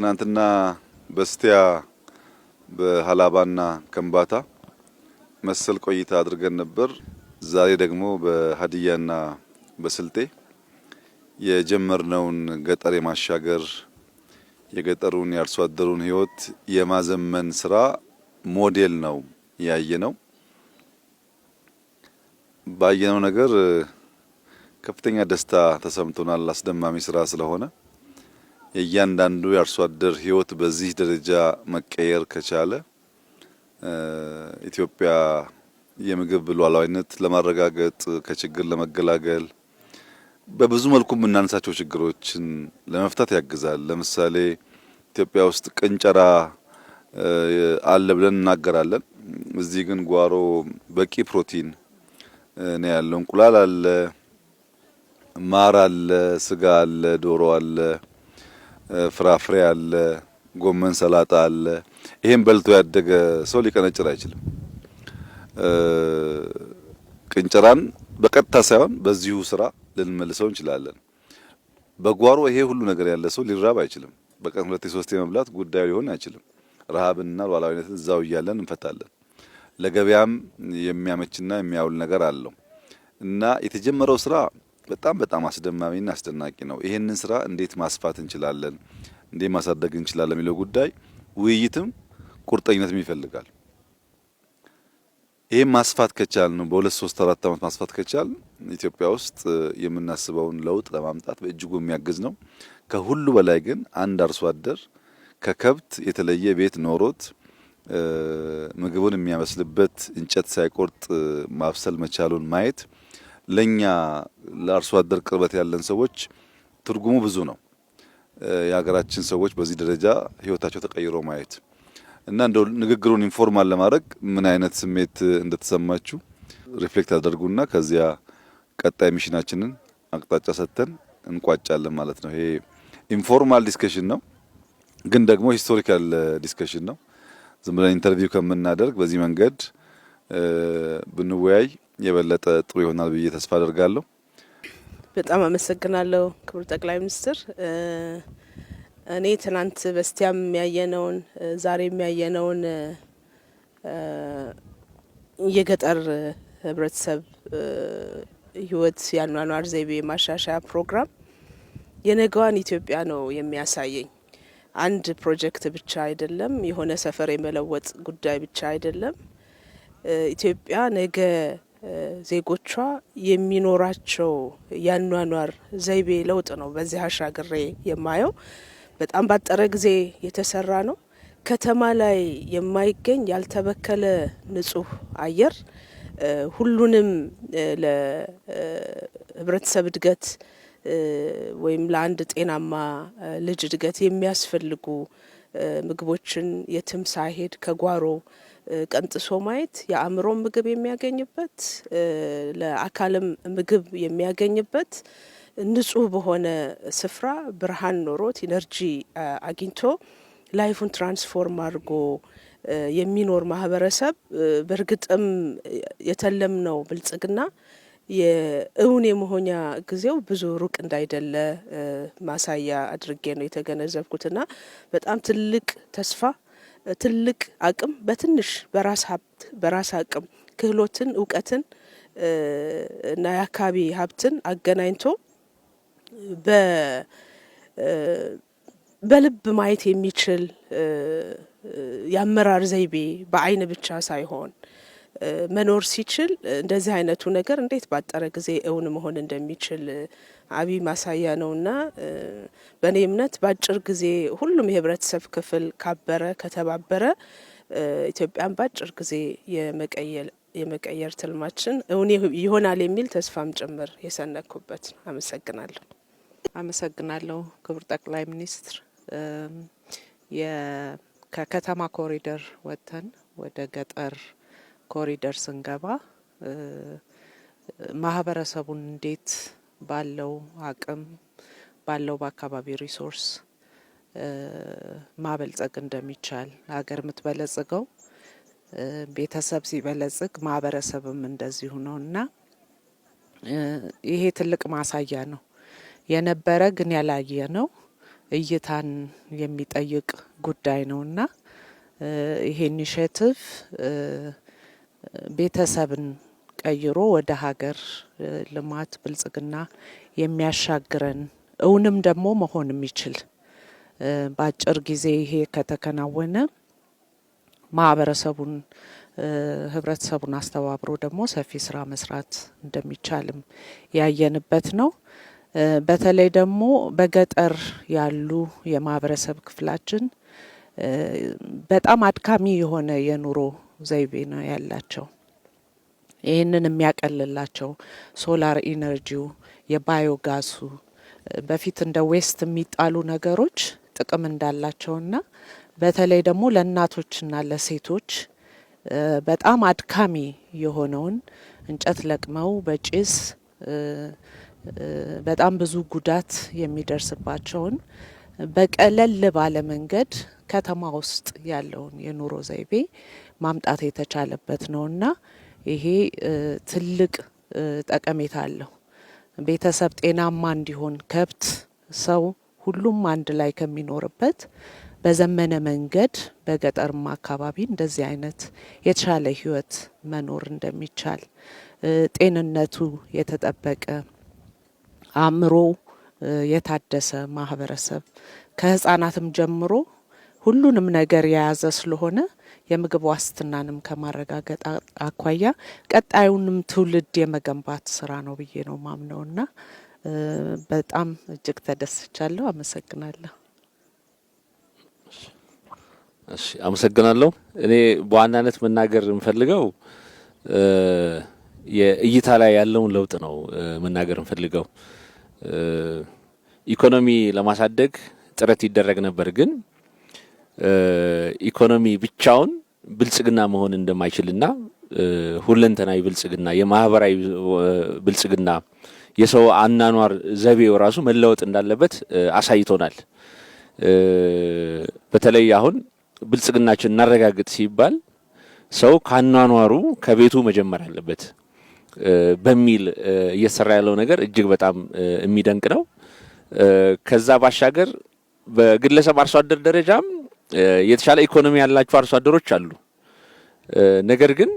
ከትናንትና በስቲያ በሃላባና ከምባታ መሰል ቆይታ አድርገን ነበር። ዛሬ ደግሞ በሀዲያና በስልጤ የጀመርነውን ገጠር የማሻገር የገጠሩን የአርሶ አደሩን ህይወት የማዘመን ስራ ሞዴል ነው ያየነው። ባየነው ነገር ከፍተኛ ደስታ ተሰምቶናል። አስደማሚ ስራ ስለሆነ የእያንዳንዱ የአርሶ አደር ህይወት በዚህ ደረጃ መቀየር ከቻለ ኢትዮጵያ የምግብ ሉዓላዊነት ለማረጋገጥ ከችግር ለመገላገል በብዙ መልኩ የምናነሳቸው ችግሮችን ለመፍታት ያግዛል። ለምሳሌ ኢትዮጵያ ውስጥ ቅንጨራ አለ ብለን እናገራለን። እዚህ ግን ጓሮ በቂ ፕሮቲን ነው ያለው። እንቁላል አለ፣ ማር አለ፣ ስጋ አለ፣ ዶሮ አለ፣ ፍራፍሬ አለ፣ ጎመን ሰላጣ አለ። ይሄን በልቶ ያደገ ሰው ሊቀነጭር አይችልም። ቅንጨራን በቀጥታ ሳይሆን በዚሁ ስራ ልንመልሰው እንችላለን። በጓሮ ይሄ ሁሉ ነገር ያለ ሰው ሊራብ አይችልም። በቀን 2-3 መብላት ጉዳዩ ሊሆን አይችልም። ረሃብና ሉዓላዊነትን እዛው እያለን እንፈታለን። ለገበያም የሚያመችና የሚያውል ነገር አለው እና የተጀመረው ስራ በጣም አስደማሚና አስደናቂ ነው። ይሄንን ስራ እንዴት ማስፋት እንችላለን፣ እንዴት ማሳደግ እንችላለን የሚለው ጉዳይ ውይይትም ቁርጠኝነትም ይፈልጋል። ይሄን ማስፋት ከቻልን ነው በ2-3-4 ዓመት ማስፋት ከቻልን ኢትዮጵያ ውስጥ የምናስበውን ለውጥ ለማምጣት በእጅጉ የሚያግዝ ነው። ከሁሉ በላይ ግን አንድ አርሶ አደር ከከብት የተለየ ቤት ኖሮት ምግቡን የሚያመስልበት እንጨት ሳይቆርጥ ማብሰል መቻሉን ማየት ለኛ ለአርሶ አደር ቅርበት ያለን ሰዎች ትርጉሙ ብዙ ነው። የሀገራችን ሰዎች በዚህ ደረጃ ህይወታቸው ተቀይሮ ማየት እና እንደው ንግግሩን ኢንፎርማል ለማድረግ ምን አይነት ስሜት እንደተሰማችሁ ሪፍሌክት አድርጉና ከዚያ ቀጣይ ሚሽናችንን አቅጣጫ ሰጥተን እንቋጫለን ማለት ነው። ይሄ ኢንፎርማል ዲስከሽን ነው፣ ግን ደግሞ ሂስቶሪካል ዲስከሽን ነው። ዝም ብለን ኢንተርቪው ከምናደርግ በዚህ መንገድ ብንወያይ የበለጠ ጥሩ ይሆናል ብዬ ተስፋ አደርጋለሁ። በጣም አመሰግናለሁ ክቡር ጠቅላይ ሚኒስትር። እኔ ትናንት በስቲያም የሚያየነውን ዛሬ የሚያየነውን የገጠር ህብረተሰብ ህይወት ያኗኗር ዘይቤ ማሻሻያ ፕሮግራም የነገዋን ኢትዮጵያ ነው የሚያሳየኝ። አንድ ፕሮጀክት ብቻ አይደለም፣ የሆነ ሰፈር የመለወጥ ጉዳይ ብቻ አይደለም። ኢትዮጵያ ነገ ዜጎቿ የሚኖራቸው ያኗኗር ዘይቤ ለውጥ ነው በዚህ አሻግሬ የማየው። በጣም ባጠረ ጊዜ የተሰራ ነው። ከተማ ላይ የማይገኝ ያልተበከለ ንጹህ አየር ሁሉንም ለህብረተሰብ እድገት ወይም ለአንድ ጤናማ ልጅ እድገት የሚያስፈልጉ ምግቦችን የትም ሳይሄድ ከጓሮ ቀንጥሶ ማየት የአእምሮ ምግብ የሚያገኝበት ለአካልም ምግብ የሚያገኝበት ንጹህ በሆነ ስፍራ ብርሃን ኖሮት ኢነርጂ አግኝቶ ላይፉን ትራንስፎርም አድርጎ የሚኖር ማህበረሰብ በእርግጥም የተለምነው ብልጽግና የእውን የመሆኛ ጊዜው ብዙ ሩቅ እንዳይደለ ማሳያ አድርጌ ነው የተገነዘብኩትና በጣም ትልቅ ተስፋ፣ ትልቅ አቅም በትንሽ በራስ ሀብት በራስ አቅም ክህሎትን፣ እውቀትን እና የአካባቢ ሀብትን አገናኝቶ በልብ ማየት የሚችል የአመራር ዘይቤ በአይን ብቻ ሳይሆን መኖር ሲችል እንደዚህ አይነቱ ነገር እንዴት ባጠረ ጊዜ እውን መሆን እንደሚችል አብይ ማሳያ ነውና በእኔ እምነት በአጭር ጊዜ ሁሉም የህብረተሰብ ክፍል ካበረ ከተባበረ ኢትዮጵያን በአጭር ጊዜ የመቀየር ትልማችን እውን ይሆናል የሚል ተስፋም ጭምር የሰነኩበት። አመሰግናለሁ። አመሰግናለሁ ክቡር ጠቅላይ ሚኒስትር። ከከተማ ኮሪደር ወጥተን ወደ ገጠር ኮሪደር ስንገባ ማህበረሰቡን እንዴት ባለው አቅም ባለው በአካባቢ ሪሶርስ ማበልጸግ እንደሚቻል ሀገር የምትበለጽገው ቤተሰብ ሲበለጽግ ማህበረሰብም እንደዚሁ ነውና ይሄ ትልቅ ማሳያ ነው። የነበረ ግን ያላየ ነው። እይታን የሚጠይቅ ጉዳይ ነውና ይሄ ኢኒሼቲቭ ቤተሰብን ቀይሮ ወደ ሀገር ልማት ብልጽግና የሚያሻግረን እውንም ደግሞ መሆን የሚችል በአጭር ጊዜ ይሄ ከተከናወነ ማህበረሰቡን ህብረተሰቡን አስተባብሮ ደግሞ ሰፊ ስራ መስራት እንደሚቻልም ያየንበት ነው። በተለይ ደግሞ በገጠር ያሉ የማህበረሰብ ክፍላችን በጣም አድካሚ የሆነ የኑሮ ዘይቤ ነው ያላቸው። ይህንን የሚያቀልላቸው ሶላር ኢነርጂው፣ የባዮጋሱ በፊት እንደ ዌስት የሚጣሉ ነገሮች ጥቅም እንዳላቸውና በተለይ ደግሞ ለእናቶችና ለሴቶች በጣም አድካሚ የሆነውን እንጨት ለቅመው በጭስ በጣም ብዙ ጉዳት የሚደርስባቸውን በቀለል ባለ መንገድ ከተማ ውስጥ ያለውን የኑሮ ዘይቤ ማምጣት የተቻለበት ነውና ይሄ ትልቅ ጠቀሜታ አለው። ቤተሰብ ጤናማ እንዲሆን ከብት፣ ሰው ሁሉም አንድ ላይ ከሚኖርበት በዘመነ መንገድ በገጠርማ አካባቢ እንደዚህ አይነት የተሻለ ህይወት መኖር እንደሚቻል ጤንነቱ የተጠበቀ አእምሮ የታደሰ ማህበረሰብ ከህፃናትም ጀምሮ ሁሉንም ነገር የያዘ ስለሆነ የምግብ ዋስትናንም ከማረጋገጥ አኳያ ቀጣዩንም ትውልድ የመገንባት ስራ ነው ብዬ ነው ማምነውና በጣም እጅግ ተደስቻለሁ። አመሰግናለሁ። እሺ፣ አመሰግናለሁ። እኔ በዋናነት መናገር የምፈልገው የእይታ ላይ ያለውን ለውጥ ነው መናገር የምፈልገው። ኢኮኖሚ ለማሳደግ ጥረት ይደረግ ነበር፣ ግን ኢኮኖሚ ብቻውን ብልጽግና መሆን እንደማይችልና ሁለንተናዊ ብልጽግና፣ የማህበራዊ ብልጽግና፣ የሰው አናኗር ዘይቤው ራሱ መለወጥ እንዳለበት አሳይቶናል። በተለይ አሁን ብልጽግናችን እናረጋግጥ ሲባል ሰው ካናኗሩ ከቤቱ መጀመር አለበት በሚል እየሰራ ያለው ነገር እጅግ በጣም የሚደንቅ ነው። ከዛ ባሻገር በግለሰብ አርሶ አደር ደረጃም የተሻለ ኢኮኖሚ ያላቸው አርሶ አደሮች አሉ። ነገር ግን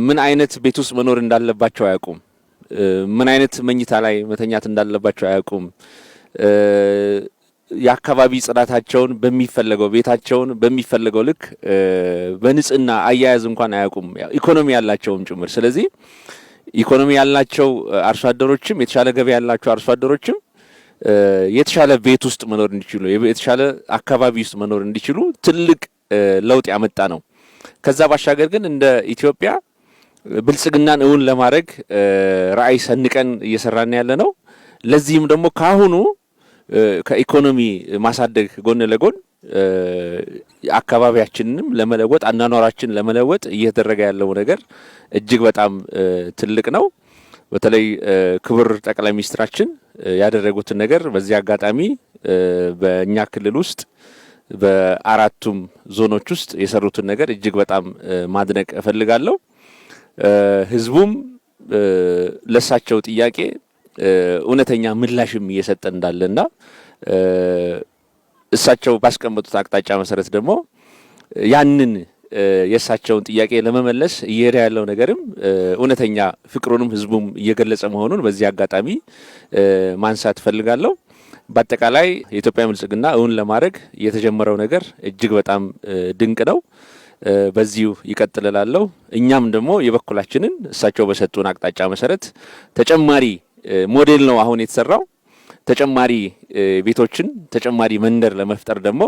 ምን አይነት ቤት ውስጥ መኖር እንዳለባቸው አያውቁም። ምን አይነት መኝታ ላይ መተኛት እንዳለባቸው አያውቁም። የአካባቢ ጽዳታቸውን በሚፈለገው ቤታቸውን በሚፈለገው ልክ በንጽህና አያያዝ እንኳን አያውቁም፣ ኢኮኖሚ ያላቸውም ጭምር። ስለዚህ ኢኮኖሚ ያላቸው አርሶ አደሮችም የተሻለ ገቢ ያላቸው አርሶ አደሮችም የተሻለ ቤት ውስጥ መኖር እንዲችሉ፣ የተሻለ አካባቢ ውስጥ መኖር እንዲችሉ ትልቅ ለውጥ ያመጣ ነው። ከዛ ባሻገር ግን እንደ ኢትዮጵያ ብልጽግናን እውን ለማድረግ ራዕይ ሰንቀን እየሰራን ያለ ነው። ለዚህም ደግሞ ካሁኑ ከኢኮኖሚ ማሳደግ ጎን ለጎን አካባቢያችንንም ለመለወጥ አናኗራችን ለመለወጥ እየተደረገ ያለው ነገር እጅግ በጣም ትልቅ ነው። በተለይ ክቡር ጠቅላይ ሚኒስትራችን ያደረጉትን ነገር በዚህ አጋጣሚ በእኛ ክልል ውስጥ በአራቱም ዞኖች ውስጥ የሰሩትን ነገር እጅግ በጣም ማድነቅ እፈልጋለሁ። ህዝቡም ለሳቸው ጥያቄ እውነተኛ ምላሽም እየሰጠ እንዳለና እሳቸው ባስቀመጡት አቅጣጫ መሰረት ደግሞ ያንን የእሳቸውን ጥያቄ ለመመለስ እየሄደ ያለው ነገርም እውነተኛ ፍቅሩንም ህዝቡም እየገለጸ መሆኑን በዚህ አጋጣሚ ማንሳት እፈልጋለሁ። በአጠቃላይ የኢትዮጵያ ብልጽግና እውን ለማድረግ የተጀመረው ነገር እጅግ በጣም ድንቅ ነው። በዚሁ ይቀጥላል። እኛም ደግሞ የበኩላችንን እሳቸው በሰጡን አቅጣጫ መሰረት ተጨማሪ ሞዴል ነው አሁን የተሰራው፣ ተጨማሪ ቤቶችን ተጨማሪ መንደር ለመፍጠር ደግሞ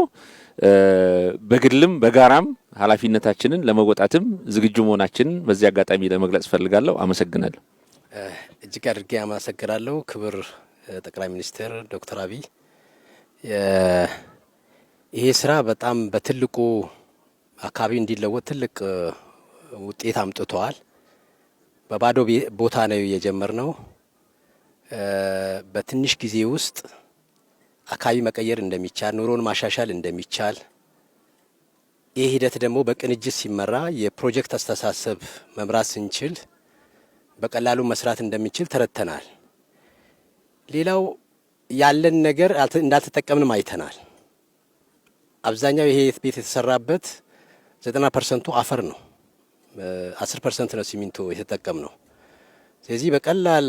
በግልም በጋራም ኃላፊነታችንን ለመወጣትም ዝግጁ መሆናችንን በዚህ አጋጣሚ ለመግለጽ ፈልጋለሁ። አመሰግናለሁ። እጅግ አድርጌ አመሰግናለሁ። ክቡር ጠቅላይ ሚኒስትር ዶክተር አብይ ይሄ ስራ በጣም በትልቁ አካባቢ እንዲለወጥ ትልቅ ውጤት አምጥተዋል። በባዶ ቦታ ነው የጀመርነው። በትንሽ ጊዜ ውስጥ አካባቢ መቀየር እንደሚቻል፣ ኑሮን ማሻሻል እንደሚቻል፣ ይህ ሂደት ደግሞ በቅንጅት ሲመራ የፕሮጀክት አስተሳሰብ መምራት ስንችል በቀላሉ መስራት እንደሚችል ተረድተናል። ሌላው ያለን ነገር እንዳልተጠቀምንም አይተናል። አብዛኛው ይሄ ቤት የተሰራበት 90% አፈር ነው፣ 10% ነው ሲሚንቶ የተጠቀም ነው። ስለዚህ በቀላል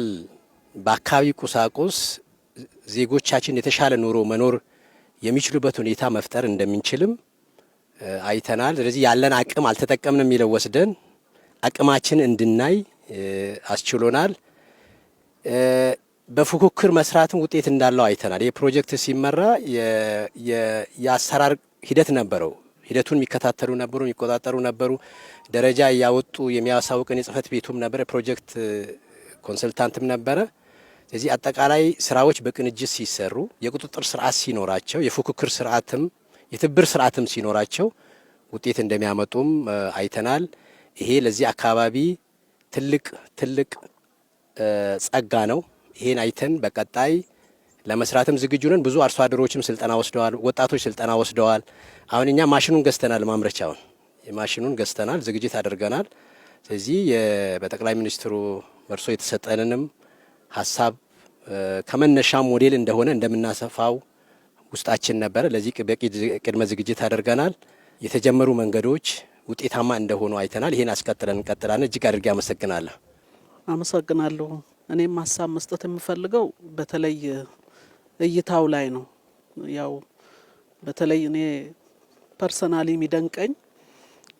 በአካባቢ ቁሳቁስ ዜጎቻችን የተሻለ ኑሮ መኖር የሚችሉበት ሁኔታ መፍጠር እንደምንችልም አይተናል። ስለዚህ ያለን አቅም አልተጠቀምንም የሚለው ወስደን አቅማችን እንድናይ አስችሎናል። በፉክክር መስራትም ውጤት እንዳለው አይተናል። ይህ ፕሮጀክት ሲመራ የአሰራር ሂደት ነበረው። ሂደቱን የሚከታተሉ ነበሩ፣ የሚቆጣጠሩ ነበሩ። ደረጃ እያወጡ የሚያሳውቅን የጽህፈት ቤቱም ነበረ፣ ፕሮጀክት ኮንሰልታንትም ነበረ። ስለዚህ አጠቃላይ ስራዎች በቅንጅት ሲሰሩ የቁጥጥር ስርዓት ሲኖራቸው የፉክክር ስርዓትም የትብብር ስርዓትም ሲኖራቸው ውጤት እንደሚያመጡም አይተናል። ይሄ ለዚህ አካባቢ ትልቅ ጸጋ ነው። ይሄን አይተን በቀጣይ ለመስራትም ዝግጁ ነን። ብዙ አርሶ አደሮችም ስልጠና ወስደዋል፣ ወጣቶች ስልጠና ወስደዋል። አሁን እኛ ማሽኑን ገዝተናል፣ ማምረቻውን የማሽኑን ገዝተናል፣ ዝግጅት አድርገናል። ስለዚህ በጠቅላይ ሚኒስትሩ መርሶ የተሰጠንንም ሀሳብ ከመነሻ ሞዴል እንደሆነ እንደምናሰፋው ውስጣችን ነበረ። ለዚህ በቂ ቅድመ ዝግጅት አድርገናል። የተጀመሩ መንገዶች ውጤታማ እንደሆኑ አይተናል። ይሄን አስቀጥለን እንቀጥላለን። እጅግ አድርጌ አመሰግናለሁ። አመሰግናለሁ። እኔም ሀሳብ መስጠት የምፈልገው በተለይ እይታው ላይ ነው። ያው በተለይ እኔ ፐርሰናሊ የሚደንቀኝ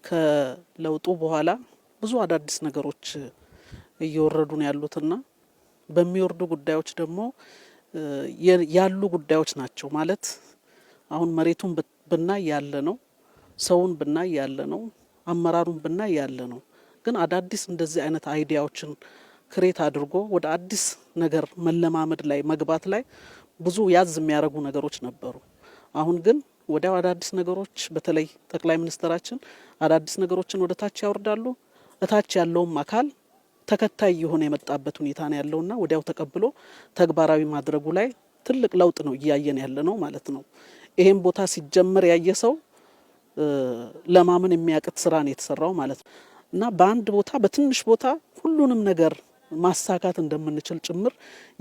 ከለውጡ በኋላ ብዙ አዳዲስ ነገሮች እየወረዱ ነው ያሉትና በሚወርዱ ጉዳዮች ደግሞ ያሉ ጉዳዮች ናቸው ማለት አሁን መሬቱን ብናይ ያለ ነው፣ ሰውን ብናይ ያለ ነው፣ አመራሩን ብናይ ያለ ነው። ግን አዳዲስ እንደዚህ አይነት አይዲያዎችን ክሬት አድርጎ ወደ አዲስ ነገር መለማመድ ላይ መግባት ላይ ብዙ ያዝ የሚያደርጉ ነገሮች ነበሩ። አሁን ግን ወዲያው አዳዲስ ነገሮች በተለይ ጠቅላይ ሚኒስትራችን አዳዲስ ነገሮችን ወደ ታች ያወርዳሉ። እታች ያለውም አካል ተከታይ የሆነ የመጣበት ሁኔታ ነው ያለውና ወዲያው ተቀብሎ ተግባራዊ ማድረጉ ላይ ትልቅ ለውጥ ነው እያየን ያለ ነው ማለት ነው። ይሄን ቦታ ሲጀመር ያየ ሰው ለማመን የሚያቅት ስራ ነው የተሰራው ማለት ነው እና በአንድ ቦታ በትንሽ ቦታ ሁሉንም ነገር ማሳካት እንደምንችል ጭምር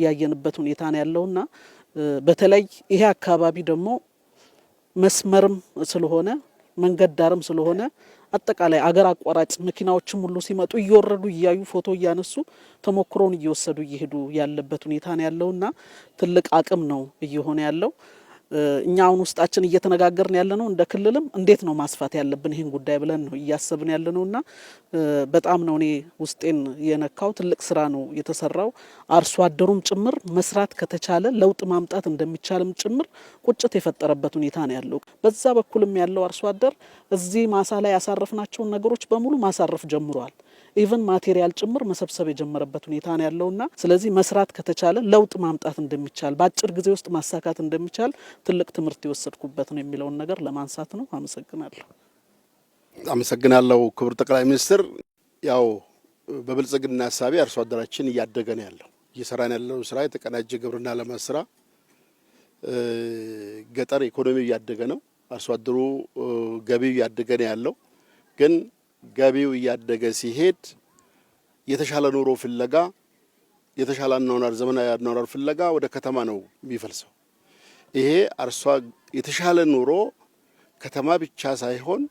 ያየንበት ሁኔታ ነው ያለውና በተለይ ይሄ አካባቢ ደግሞ መስመርም ስለሆነ መንገድ ዳርም ስለሆነ አጠቃላይ አገር አቋራጭ መኪናዎችም ሁሉ ሲመጡ እየወረዱ እያዩ ፎቶ እያነሱ ተሞክሮን እየወሰዱ እየሄዱ ያለበት ሁኔታ ነው ያለውና ትልቅ አቅም ነው እየሆነ ያለው። እኛ አሁን ውስጣችን እየተነጋገርን ያለ ነው እንደ ክልልም እንዴት ነው ማስፋት ያለብን ይህን ጉዳይ ብለን ነው እያሰብን ያለ ነውና በጣም ነው እኔ ውስጤን የነካው። ትልቅ ስራ ነው የተሰራው። አርሶ አደሩም ጭምር መስራት ከተቻለ ለውጥ ማምጣት እንደሚቻልም ጭምር ቁጭት የፈጠረበት ሁኔታ ነው ያለው። በዛ በኩልም ያለው አርሶ አደር እዚህ ማሳ ላይ ያሳረፍናቸውን ነገሮች በሙሉ ማሳረፍ ጀምሯል። ኢቭን ማቴሪያል ጭምር መሰብሰብ የጀመረበት ሁኔታ ነው ያለውና ስለዚህ መስራት ከተቻለ ለውጥ ማምጣት እንደሚቻል በአጭር ጊዜ ውስጥ ማሳካት እንደሚቻል ትልቅ ትምህርት የወሰድኩበት ነው የሚለውን ነገር ለማንሳት ነው። አመሰግናለሁ ክቡር ጠቅላይ ሚኒስትር። ያው በብልጽግና ሀሳቤ አርሶ አደራችን እያደገ ነው ያለው። እየሰራን ያለው ስራ የተቀናጀ ግብርና ልማት ስራ፣ ገጠር ኢኮኖሚው እያደገ ነው። አርሶ አደሩ ገቢው እያደገ ነው ያለው። ግን ገቢው እያደገ ሲሄድ የተሻለ ኑሮ ፍለጋ የተሻለ አኗኗር ዘመናዊ አኗኗር ፍለጋ ወደ ከተማ ነው የሚፈልሰው። ይሄ የተሻለ ኑሮ ከተማ ብቻ ሳይሆን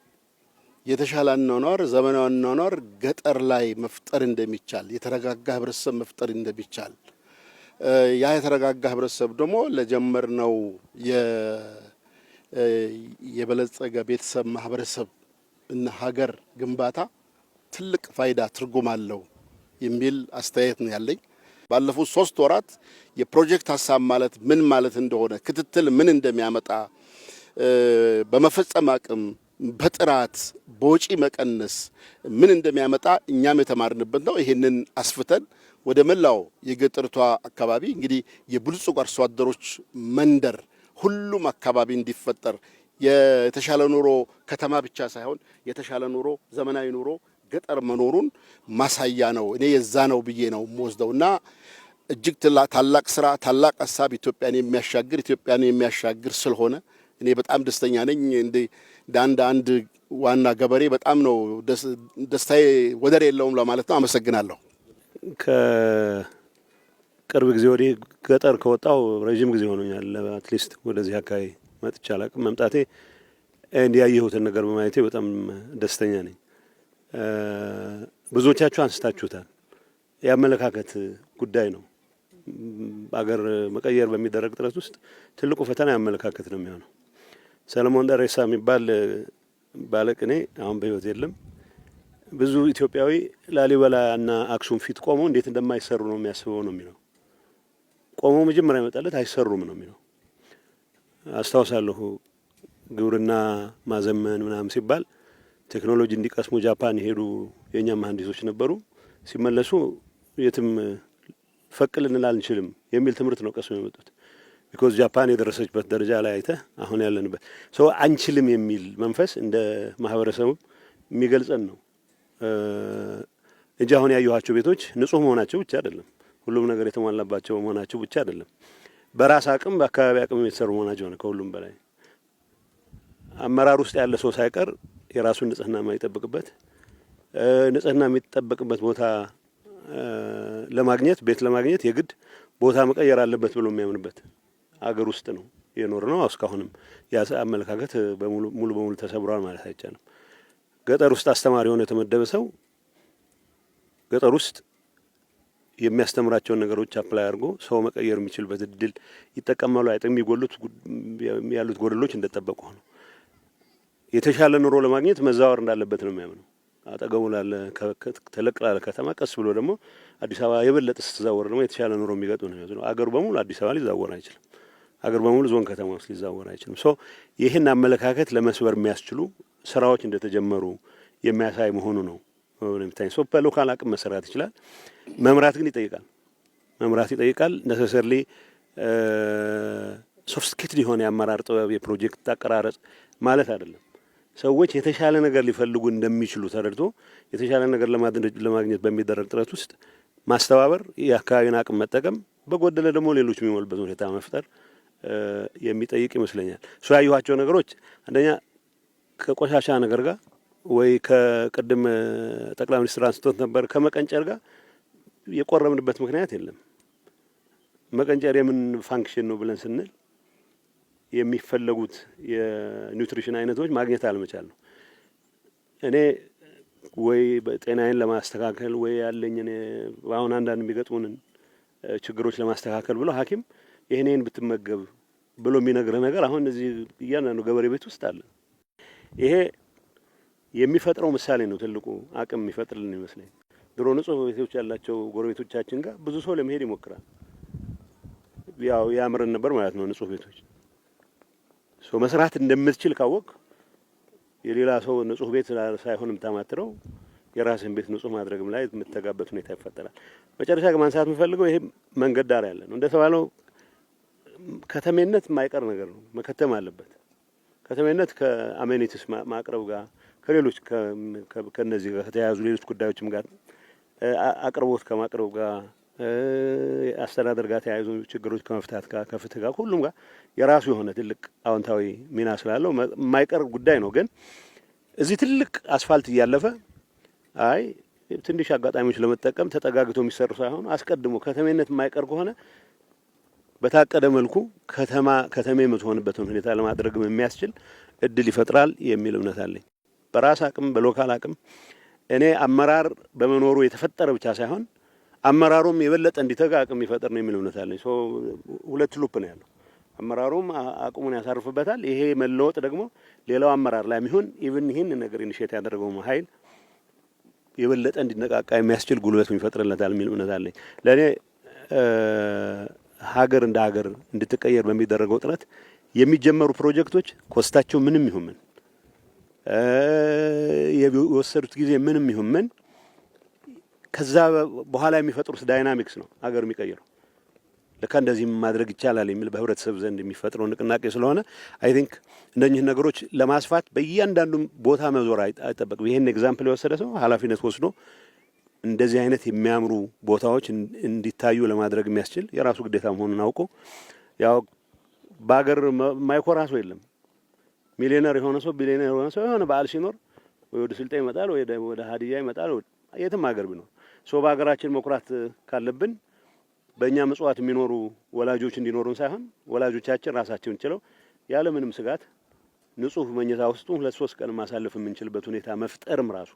የተሻለ አኗኗር ዘመናዊ አኗኗር ገጠር ላይ መፍጠር እንደሚቻል የተረጋጋ ህብረተሰብ መፍጠር እንደሚቻል ያ የተረጋጋ ህብረተሰብ ደግሞ ለጀመርነው የበለጸገ ቤተሰብ ማህበረሰብ እና ሀገር ግንባታ ትልቅ ፋይዳ ትርጉም አለው የሚል አስተያየት ነው ያለኝ። ባለፉት 3 ወራት የፕሮጀክት ሀሳብ ማለት ምን ማለት እንደሆነ ክትትል ምን እንደሚያመጣ በመፈጸም አቅም በጥራት በወጪ መቀነስ ምን እንደሚያመጣ እኛም የተማርንበት ነው። ይሄንን አስፍተን ወደ መላው የገጠርቷ አካባቢ እንግዲህ የብልጽግ አርሶ አደሮች መንደር ሁሉም አካባቢ እንዲፈጠር የተሻለ ኑሮ ከተማ ብቻ ሳይሆን የተሻለ ኑሮ ዘመናዊ ኑሮ ገጠር መኖሩን ማሳያ ነው። እኔ የዛ ነው ብዬ ነው የምወስደውና እጅግ ታላቅ ስራ ታላቅ ሀሳብ ኢትዮጵያን የሚያሻግር ስለሆነ እኔ በጣም ደስተኛ ነኝ። እንደ አንድ ዋና ገበሬ በጣም ነው ደስታዬ ወደር የለውም ለማለት ነው። አመሰግናለሁ። ቅርብ ጊዜ ወዲህ ገጠር ከወጣው ረጅም ጊዜ ሆኖኛል። አትሊስት ወደዚህ አካባቢ መጥቼ አላቅም። መምጣቴ እንዲያየሁትን ነገር በማየቴ በጣም ደስተኛ ነኝ። ብዙዎቻችሁ አንስታችሁታል። የአመለካከት ጉዳይ ነው። አገር መቀየር በሚደረግ ጥረት ውስጥ ትልቁ ፈተና የአመለካከት ነው የሚሆነው። ሰለሞን ደሬሳ የሚባል ባለቅኔ አሁን በሕይወት የለም። ብዙ ኢትዮጵያዊ ላሊበላ እና አክሱም ፊት ቆሞ እንዴት እንደማይሰሩ ነው የሚያስበው ነው የሚለው። ቆሞ መጀመሪያ ይመጣለት አይሰሩም ነው የሚለው። አስታውሳለሁ ግብርና ማዘመን ምናምን ሲባል ቴክኖሎጂ እንዲቀስሙ ጃፓን የሄዱ የኛ መሀንዲሶች ነበሩ። ሲመለሱ የትም ፈቅ ልንል አንችልም የሚል ትምህርት ነው ቀስሞ የመጡት። ቢኮዝ ጃፓን የደረሰችበት ደረጃ ላይ አይተህ አሁን ያለንበት ሰው አንችልም የሚል መንፈስ እንደ ማህበረሰቡ የሚገልጸን ነው እንጂ አሁን ያየኋቸው ቤቶች ንጹህ መሆናቸው ብቻ አይደለም፣ ሁሉም ነገር የተሟላባቸው መሆናቸው ብቻ አይደለም፣ በራስ አቅም በአካባቢ አቅም የተሰሩ መሆናቸው ነው። ከሁሉም በላይ አመራር ውስጥ ያለ ሰው ሳይቀር የራሱን ንጽህና የማይጠብቅበት ንጽህና የሚጠበቅበት ቦታ ለማግኘት ቤት ለማግኘት የግድ ቦታ መቀየር አለበት ብሎ የሚያምንበት አገር ውስጥ ነው የኖር ነው። እስካሁንም ያ አመለካከት ሙሉ በሙሉ ተሰብሯል ማለት አይቻልም። ገጠር ውስጥ አስተማሪ ሆኖ የተመደበ ሰው ገጠር ውስጥ የሚያስተምራቸውን ነገሮች አፕላይ አድርጎ ሰው መቀየር የሚችልበት እድል ይጠቀማሉ። አይጠም የሚጎሉት ያሉት ጎደሎች እንደተጠበቁ ነው። የተሻለ ኑሮ ለማግኘት መዛወር እንዳለበት ነው የሚያምነው። አጠገቡ ላለ ተለቅ ላለ ከተማ ቀስ ብሎ ደግሞ አዲስ አበባ የበለጠ ስትዛወር ደግሞ የተሻለ ኑሮ የሚገጡ ነው። አገሩ በሙሉ አዲስ አበባ ሊዛወር አይችልም። አገር በሙሉ ዞን ከተማ ውስጥ ሊዛወር አይችልም። ሶ ይህን አመለካከት ለመስበር የሚያስችሉ ስራዎች እንደተጀመሩ የሚያሳይ መሆኑ ነው የሚታይ። ሶ በሎካል አቅም መሰራት ይችላል። መምራት ግን ይጠይቃል። መምራት ይጠይቃል። ነሰሰርሊ ሶፍስቲኬትድ የሆነ የአመራር ጥበብ የፕሮጀክት አቀራረጽ ማለት አይደለም። ሰዎች የተሻለ ነገር ሊፈልጉ እንደሚችሉ ተረድቶ የተሻለ ነገር ለማግኘት በሚደረግ ጥረት ውስጥ ማስተባበር፣ የአካባቢን አቅም መጠቀም፣ በጎደለ ደግሞ ሌሎች የሚሞሉበት ሁኔታ መፍጠር የሚጠይቅ ይመስለኛል። እሱ ያየኋቸው ነገሮች አንደኛ ከቆሻሻ ነገር ጋር ወይ ከቅድም ጠቅላይ ሚኒስትር አንስቶት ነበር ከመቀንጨር ጋር የቆረብንበት ምክንያት የለም። መቀንጨር የምን ፋንክሽን ነው ብለን ስንል የሚፈለጉት የኒውትሪሽን አይነቶች ማግኘት አለመቻል ነው። እኔ ወይ ጤናዬን ለማስተካከል ወይ ያለኝን አሁን አንዳንድ የሚገጥሙንን ችግሮች ለማስተካከል ብሎ ሐኪም ይሄንን ብትመገብ ብሎ የሚነግርህ ነገር አሁን እዚህ እያንዳንዱ ገበሬ ቤት ውስጥ አለ። ይሄ የሚፈጥረው ምሳሌ ነው። ትልቁ አቅም የሚፈጥርልን ይመስለኝ። ድሮ ንጹህ ቤቶች ያላቸው ጎረቤቶቻችን ጋር ብዙ ሰው ለመሄድ ይሞክራል። ያው ያምረን ነበር ማለት ነው ንጹህ ቤቶች። ሶ መስራት እንደምትችል ካወቅ የሌላ ሰው ንጹህ ቤት ሳይሆን የምታማትረው የራስን ቤት ንጹህ ማድረግም ላይ የምትተጋበት ሁኔታ ይፈጠራል። መጨረሻ ማንሳት የምፈልገው ይሄ መንገድ ዳር ያለ ነው። እንደተባለው ከተሜነት የማይቀር ነገር ነው፣ መከተም አለበት። ከተሜነት ከአሜኒቲስ ማቅረብ ጋር ከሌሎች ከነዚህ ጋር ከተያያዙ ሌሎች ጉዳዮችም ጋር አቅርቦት ከማቅረብ ጋር አስተዳደር ጋር ተያይዞ ችግሮች ከመፍታት ጋር ከፍትህ ጋር ሁሉም ጋር የራሱ የሆነ ትልቅ አዎንታዊ ሚና ስላለው የማይቀር ጉዳይ ነው። ግን እዚህ ትልቅ አስፋልት እያለፈ አይ ትንሽ አጋጣሚዎች ለመጠቀም ተጠጋግቶ የሚሰሩ ሳይሆን አስቀድሞ ከተሜነት የማይቀር ከሆነ በታቀደ መልኩ ከተሜ የምትሆንበትን ሁኔታ ለማድረግም የሚያስችል እድል ይፈጥራል የሚል እምነት አለኝ። በራስ አቅም በሎካል አቅም እኔ አመራር በመኖሩ የተፈጠረ ብቻ ሳይሆን አመራሩም የበለጠ እንዲተጋ አቅም ይፈጥር ነው የሚል እምነት አለኝ። ሁለት ሉፕ ነው ያለው። አመራሩም አቅሙን ያሳርፍበታል። ይሄ መለወጥ ደግሞ ሌላው አመራር ላይ የሚሆን ኢቭን ይህን ነገር ኢኒሼት ያደረገው ኃይል የበለጠ እንዲነቃቃ የሚያስችል ጉልበት ይፈጥርለታል የሚል እምነት አለኝ። ለእኔ ሀገር እንደ ሀገር እንድትቀየር በሚደረገው ጥረት የሚጀመሩ ፕሮጀክቶች ኮስታቸው ምንም ይሁን ምን የወሰዱት ጊዜ ምንም ይሁን ምን ከዛ በኋላ የሚፈጥሩት ዳይናሚክስ ነው ሀገር የሚቀይረው። ለካ እንደዚህ ማድረግ ይቻላል የሚል በህብረተሰብ ዘንድ የሚፈጥረው ንቅናቄ ስለሆነ አይ ቲንክ እነኚህ ነገሮች ለማስፋት በእያንዳንዱ ቦታ መዞር አይጠበቅም። ይህን ኤግዛምፕል የወሰደ ሰው ኃላፊነት ወስዶ እንደዚህ አይነት የሚያምሩ ቦታዎች እንዲታዩ ለማድረግ የሚያስችል የራሱ ግዴታ መሆኑን አውቆ ያው በሀገር የማይኮራ ሰው የለም። ሚሊዮነር የሆነ ሰው ቢሊዮነር የሆነ ሰው የሆነ በዓል ሲኖር ወይ ወደ ስልጤ ይመጣል ወይ ወደ ሀዲያ ይመጣል የትም ሀገር ቢኖር። በሀገራችን መኩራት ካለብን በእኛ ምጽዋት የሚኖሩ ወላጆች እንዲኖሩን ሳይሆን ወላጆቻችን ራሳቸውን ችለው ያለ ምንም ስጋት ንጹህ መኝታ ውስጥ 2-3 ቀን ማሳለፍ የምንችልበት ሁኔታ መፍጠርም ራሱ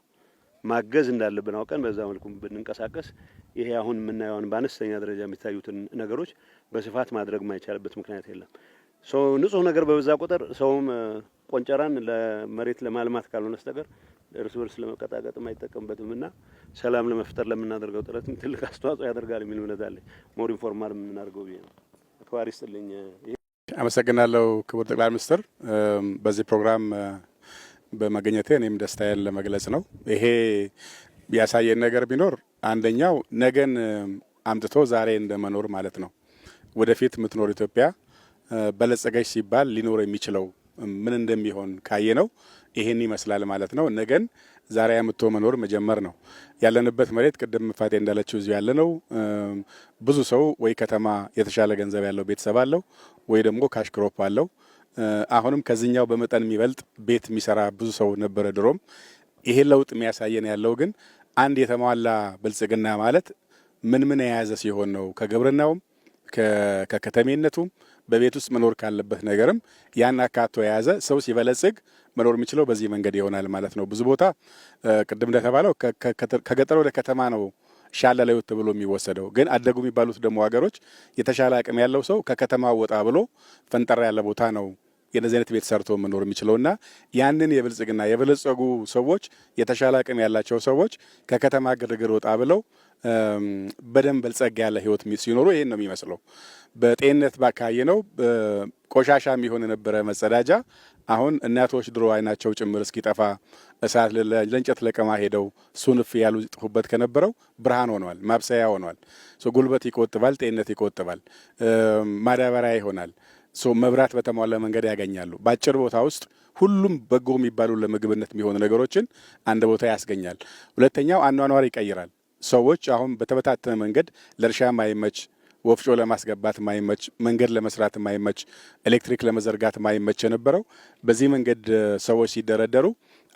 ማገዝ እንዳለብን አውቀን በዛ መልኩ ብንንቀሳቀስ ይሄ አሁን የምናየውን በአነስተኛ ደረጃ የሚታዩትን ነገሮች በስፋት ማድረግ ማይቻልበት ምክንያት የለም። ንጹህ ነገር በበዛ ቁጥር ሰውም ቆንጨራን ለመሬት ለማልማት ካልሆነ በስተቀር እርስ በርስ ለመቀጣቀጥ የማይጠቀምበትምና ሰላም ለመፍጠር ለምናደርገው ጥረትም ትልቅ አስተዋጽኦ ያደርጋል የሚል እምነት አለኝ። ሞር ኢንፎርማል የምናደርገው ይሄ ነው። አክባሪ ይስጥልኝ። አመሰግናለሁ ክቡር ጠቅላይ ሚኒስትር በዚህ ፕሮግራም በመገኘቴ እኔም ደስታዬን ለመግለጽ ነው። ይሄ ያሳየን ነገር ቢኖር አንደኛው ነገን አምጥቶ ዛሬ እንደመኖር ማለት ነው። ወደፊት የምትኖር ኢትዮጵያ በለጸገች ሲባል ሊኖር የሚችለው ምን እንደሚሆን ካየ ነው ይሄን ይመስላል ማለት ነው። ነገን ዛሬ አምጥቶ መኖር መጀመር ነው። ያለንበት መሬት ቅድም ፋቴ እንዳለችው እዚሁ ያለ ነው። ብዙ ሰው ወይ ከተማ የተሻለ ገንዘብ ያለው ቤተሰብ አለው ወይ ደግሞ ካሽክሮፕ አለው። አሁንም ከዚህኛው በመጠን የሚበልጥ ቤት የሚሰራ ብዙ ሰው ነበረ ድሮም። ይሄ ለውጥ የሚያሳየን ያለው ግን አንድ የተሟላ ብልጽግና ማለት ምን የያዘ ሲሆን ነው። ከግብርናውም ከከተሜነቱም በቤት ውስጥ መኖር ካለበት ነገርም ያን አካቶ የያዘ ሰው ሲበለጽግ መኖር የሚችለው በዚህ መንገድ ይሆናል ማለት ነው። ብዙ ቦታ ቅድም እንደተባለው ከገጠር ወደ ከተማ ነው ሻለ ለውጥ ተብሎ የሚወሰደው። ግን አደጉ የሚባሉት ደግሞ ሀገሮች የተሻለ አቅም ያለው ሰው ከከተማ ወጣ ብሎ ፈንጠራ ያለ ቦታ ነው የነዚህ አይነት ቤት ሰርቶ መኖር የሚችለውና ያንን የብልጽግና የበለጸጉ ሰዎች የተሻለ አቅም ያላቸው ሰዎች ከከተማ ግርግር ወጣ ብለው በደንብ በልጸጋ ያለ ህይወት ሲኖሩ ይሄን ነው የሚመስለው። በጤንነት ባካየ ነው ቆሻሻ የሚሆን የነበረ መጸዳጃ አሁን እናቶች ድሮ አይናቸው ጭምር እስኪጠፋ እሳት ለእንጨት ለቀማ ሄደው ሱንፍ ያሉ ይጥፉበት ከነበረው ብርሃን ሆኗል፣ ማብሰያ ሆኗል። ጉልበት ይቆጥባል፣ ጤንነት ይቆጥባል፣ ማዳበሪያ ይሆናል። መብራት በተሟላ መንገድ ያገኛሉ። በአጭር ቦታ ውስጥ ሁሉም በጎ የሚባሉ ለምግብነት የሚሆኑ ነገሮችን አንድ ቦታ ያስገኛል። ሁለተኛው አኗኗር ይቀይራል። ሰዎች አሁን በተበታተነ መንገድ ለእርሻ ማይመች፣ ወፍጮ ለማስገባት ማይመች፣ መንገድ ለመስራት ማይመች፣ ኤሌክትሪክ ለመዘርጋት ማይመች የነበረው በዚህ መንገድ ሰዎች ሲደረደሩ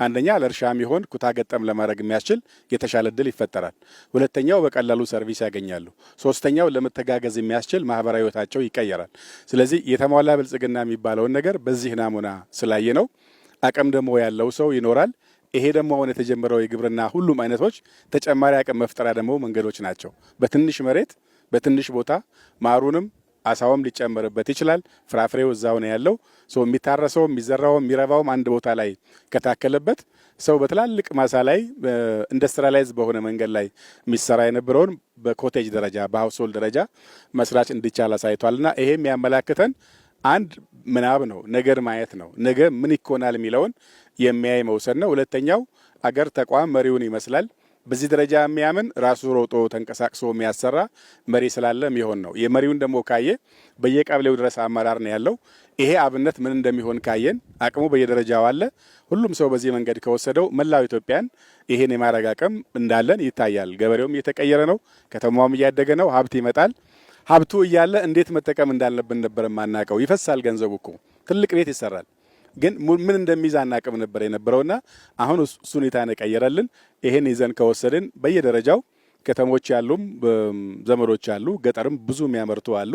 አንደኛ ለእርሻ የሚሆን ኩታ ገጠም ለማድረግ የሚያስችል የተሻለ እድል ይፈጠራል። ሁለተኛው በቀላሉ ሰርቪስ ያገኛሉ። ሶስተኛው ለመተጋገዝ የሚያስችል ማህበራዊ ህይወታቸው ይቀየራል። ስለዚህ የተሟላ ብልጽግና የሚባለውን ነገር በዚህ ናሙና ስላየ ነው። አቅም ደግሞ ያለው ሰው ይኖራል። ይሄ ደግሞ አሁን የተጀመረው የግብርና ሁሉም አይነቶች ተጨማሪ አቅም መፍጠሪያ ደግሞ መንገዶች ናቸው። በትንሽ መሬት በትንሽ ቦታ ማሩንም አሳውም ሊጨመርበት ይችላል። ፍራፍሬው እዛው ነው ያለው። የሚታረሰው የሚዘራው የሚረባውም አንድ ቦታ ላይ ከታከለበት ሰው በትላልቅ ማሳ ላይ ኢንዱስትሪያላይዝ በሆነ መንገድ ላይ የሚሰራ የነበረውን በኮቴጅ ደረጃ በሀውስሆልድ ደረጃ መስራት እንዲቻል አሳይቷልና ይሄም ያመላክተን አንድ ምናብ ነው፣ ነገር ማየት ነው። ነገ ምን ይኮናል የሚለውን የሚያይ መውሰድ ነው። ሁለተኛው አገር ተቋም መሪውን ይመስላል። በዚህ ደረጃ የሚያምን ራሱ ሮጦ ተንቀሳቅሶ የሚያሰራ መሪ ስላለ የሚሆን ነው። የመሪውን ደግሞ ካየ በየቀበሌው ድረስ አመራር ነው ያለው። ይሄ አብነት ምን እንደሚሆን ካየን አቅሙ በየደረጃው አለ። ሁሉም ሰው በዚህ መንገድ ከወሰደው መላው ኢትዮጵያን ይሄን የማድረግ አቅም እንዳለን ይታያል። ገበሬውም እየተቀየረ ነው፣ ከተማውም እያደገ ነው፣ ሀብት ይመጣል። ሀብቱ እያለ እንዴት መጠቀም እንዳለብን ነበር የማናውቀው። ይፈሳል ገንዘቡ እኮ ትልቅ ቤት ይሰራል፣ ግን ምን እንደሚይዝ አናውቅም ነበር የነበረውና አሁን እሱ ሁኔታ ቀየረልን። ይሄን ይዘን ከወሰድን በየደረጃው ከተሞች ያሉም ዘመዶች አሉ፣ ገጠርም ብዙ የሚያመርቱ አሉ።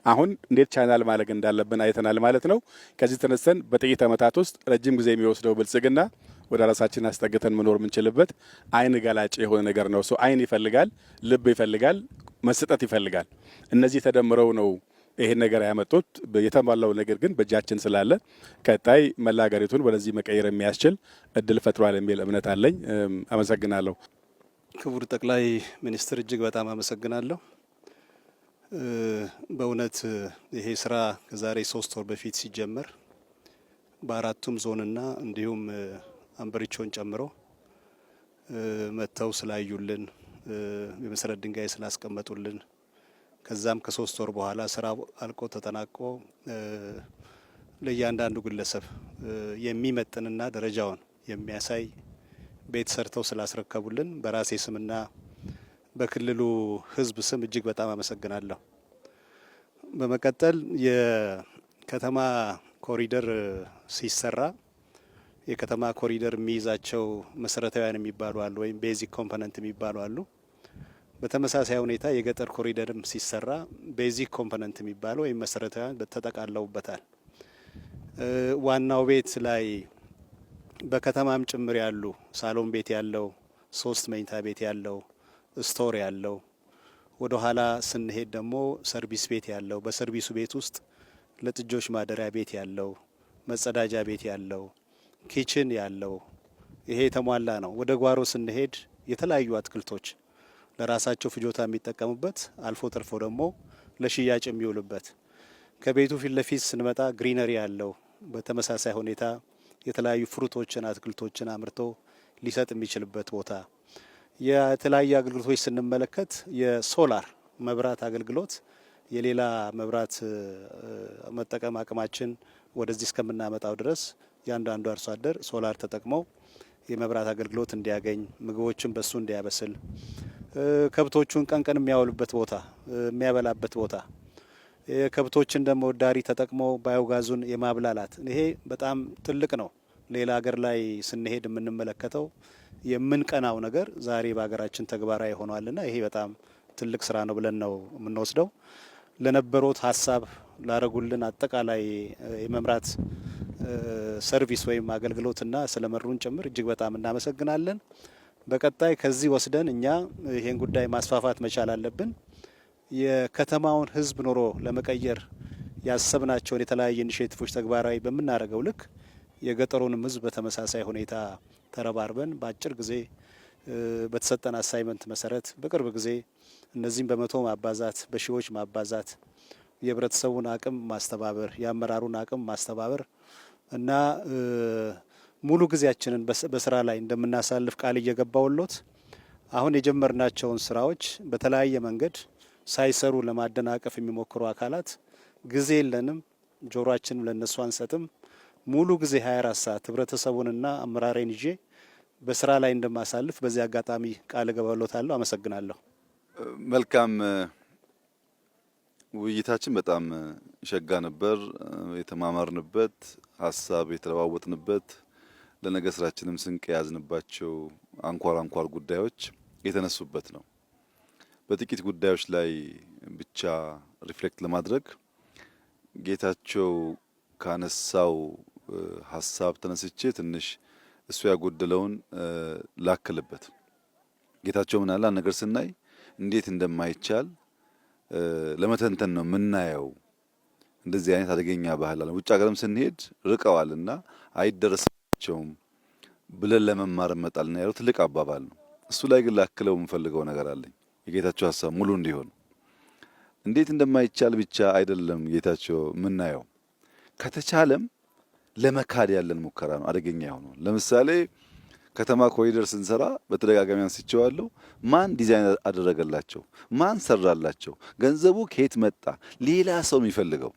አሁን እንዴት ቻናል ማድረግ እንዳለብን አይተናል ማለት ነው። ከዚህ ተነስተን በጥቂት ዓመታት ውስጥ ረጅም ጊዜ የሚወስደው ብልጽግና ወደ ራሳችን አስጠግተን መኖር የምንችልበት አይን ገላጭ የሆነ ነገር ነው። አይን ይፈልጋል፣ ልብ ይፈልጋል፣ መስጠት ይፈልጋል። እነዚህ ተደምረው ነው ይሄን ነገር ያመጡት። የተሟላው ነገር ግን በእጃችን ስላለ ቀጣይ መላ ሀገሪቱን ወደዚህ መቀየር የሚያስችል እድል ፈጥሯል የሚል እምነት አለኝ። አመሰግናለሁ። ክቡር ጠቅላይ ሚኒስትር እጅግ በጣም አመሰግናለሁ። በእውነት ይሄ ስራ ከዛሬ 3 ወር በፊት ሲጀመር በአራቱም ዞንና እንዲሁም አንበሪቾን ጨምሮ መጥተው ስላዩልን የመሰረት ድንጋይ ስላስቀመጡልን ከዛም ከ3 ወር በኋላ ስራ አልቆ ተጠናቆ ለእያንዳንዱ ግለሰብ የሚመጥንና ደረጃውን የሚያሳይ ቤት ሰርተው ስላስረከቡልን በራሴ ስምና በክልሉ ሕዝብ ስም እጅግ በጣም አመሰግናለሁ። በመቀጠል የከተማ ኮሪደር ሲሰራ የከተማ ኮሪደር የሚይዛቸው መሰረታዊያን የሚባሉ አሉ፣ ወይም ቤዚክ ኮምፖነንት የሚባሉ አሉ። በተመሳሳይ ሁኔታ የገጠር ኮሪደርም ሲሰራ ቤዚክ ኮምፖነንት የሚባለው ወይም መሰረታዊያን ተጠቃለውበታል። ዋናው ቤት ላይ በከተማም ጭምር ያሉ ሳሎን ቤት ያለው 3 መኝታ ቤት ያለው ስቶር ያለው ወደ ኋላ ስንሄድ ደግሞ ሰርቪስ ቤት ያለው በሰርቪሱ ቤት ውስጥ ለጥጆች ማደሪያ ቤት ያለው መጸዳጃ ቤት ያለው ኪችን ያለው ይሄ የተሟላ ነው። ወደ ጓሮ ስንሄድ የተለያዩ አትክልቶች ለራሳቸው ፍጆታ የሚጠቀሙበት አልፎ ተርፎ ደግሞ ለሽያጭ የሚውሉበት ከቤቱ ፊት ለፊት ስንመጣ ግሪነሪ ያለው በተመሳሳይ ሁኔታ የተለያዩ ፍሩቶችን አትክልቶችን አምርቶ ሊሰጥ የሚችልበት ቦታ የተለያዩ አገልግሎቶች ስንመለከት የሶላር መብራት አገልግሎት የሌላ መብራት መጠቀም አቅማችን ወደዚህ እስከምናመጣው ድረስ ያንዳንዱ አርሶ አደር ሶላር ተጠቅመው የመብራት አገልግሎት እንዲያገኝ ምግቦችን በሱ እንዲያበስል ከብቶቹን ቀን የሚያወሉበት ቦታ የሚያበላበት ቦታ ከብቶችን ደግሞ ዳሪ ተጠቅመው ባዮጋዙን የማብላላት ይሄ በጣም ትልቅ ነው። ሌላ ሀገር ላይ ስንሄድ የምንመለከተው የምንቀናው ነገር ዛሬ በሀገራችን ተግባራዊ ሆኗልና ይሄ በጣም ትልቅ ስራ ነው ብለን ነው የምንወስደው። ለነበሩት ሀሳብ ላረጉልን አጠቃላይ የመምራት ሰርቪስ ወይም አገልግሎትና ስለመሩን ጭምር እጅግ በጣም እናመሰግናለን። በቀጣይ ከዚህ ወስደን እኛ ይሄን ጉዳይ ማስፋፋት መቻል አለብን። የከተማውን ሕዝብ ኑሮ ለመቀየር ያሰብናቸውን የተለያዩ ኢኒሼቲቮች ተግባራዊ በምናደርገው ልክ የገጠሩንም ሕዝብ በተመሳሳይ ሁኔታ ተረባርበን በአጭር ጊዜ በተሰጠን አሳይመንት መሰረት በቅርብ ጊዜ እነዚህም በመቶ ማባዛት በሺዎች ማባዛት የህብረተሰቡን አቅም ማስተባበር የአመራሩን አቅም ማስተባበር እና ሙሉ ጊዜያችንን በስራ ላይ እንደምናሳልፍ ቃል እየገባውሎት አሁን የጀመርናቸውን ስራዎች በተለያየ መንገድ ሳይሰሩ ለማደናቀፍ የሚሞክሩ አካላት ጊዜ የለንም፣ ጆሮአችንም ለነሱ አንሰጥም። ሙሉ ጊዜ 24 ሰዓት ህብረተሰቡንና አመራሬን ይዤ በስራ ላይ እንደማሳልፍ በዚህ አጋጣሚ ቃል እገባለታለሁ። አመሰግናለሁ። መልካም ውይይታችን በጣም ሸጋ ነበር። የተማማርንበት ሀሳብ የተለዋወጥንበት ለነገ ስራችንም ስንቅ የያዝንባቸው አንኳር ጉዳዮች የተነሱበት ነው። በጥቂት ጉዳዮች ላይ ብቻ ሪፍሌክት ለማድረግ ጌታቸው ካነሳው ሀሳብ ተነስቼ ትንሽ እሱ ያጎደለውን ላክልበት። ጌታቸው ምን አለ ነገር ስናይ እንዴት እንደማይቻል ለመተንተን ነው የምናየው። እንደዚህ አይነት አደገኛ ባህል አለ። ውጭ ሀገርም ስንሄድ ርቀዋልና አይደረስባቸውም ብለን ለመማር መጣልና ያለው ትልቅ አባባል ነው። እሱ ላይ ግን ላክለው የምፈልገው ነገር አለኝ። የጌታቸው ሀሳብ ሙሉ እንዲሆን እንዴት እንደማይቻል ብቻ አይደለም ጌታቸው የምናየው፣ ከተቻለም ለመካድ ያለን ሙከራ ነው አደገኛ የሆነው። ለምሳሌ ከተማ ኮሪደር ስንሰራ በተደጋጋሚ አንስቼዋለሁ። ማን ዲዛይን አደረገላቸው? ማን ሰራላቸው? ገንዘቡ ከየት መጣ? ሌላ ሰው የሚፈልገው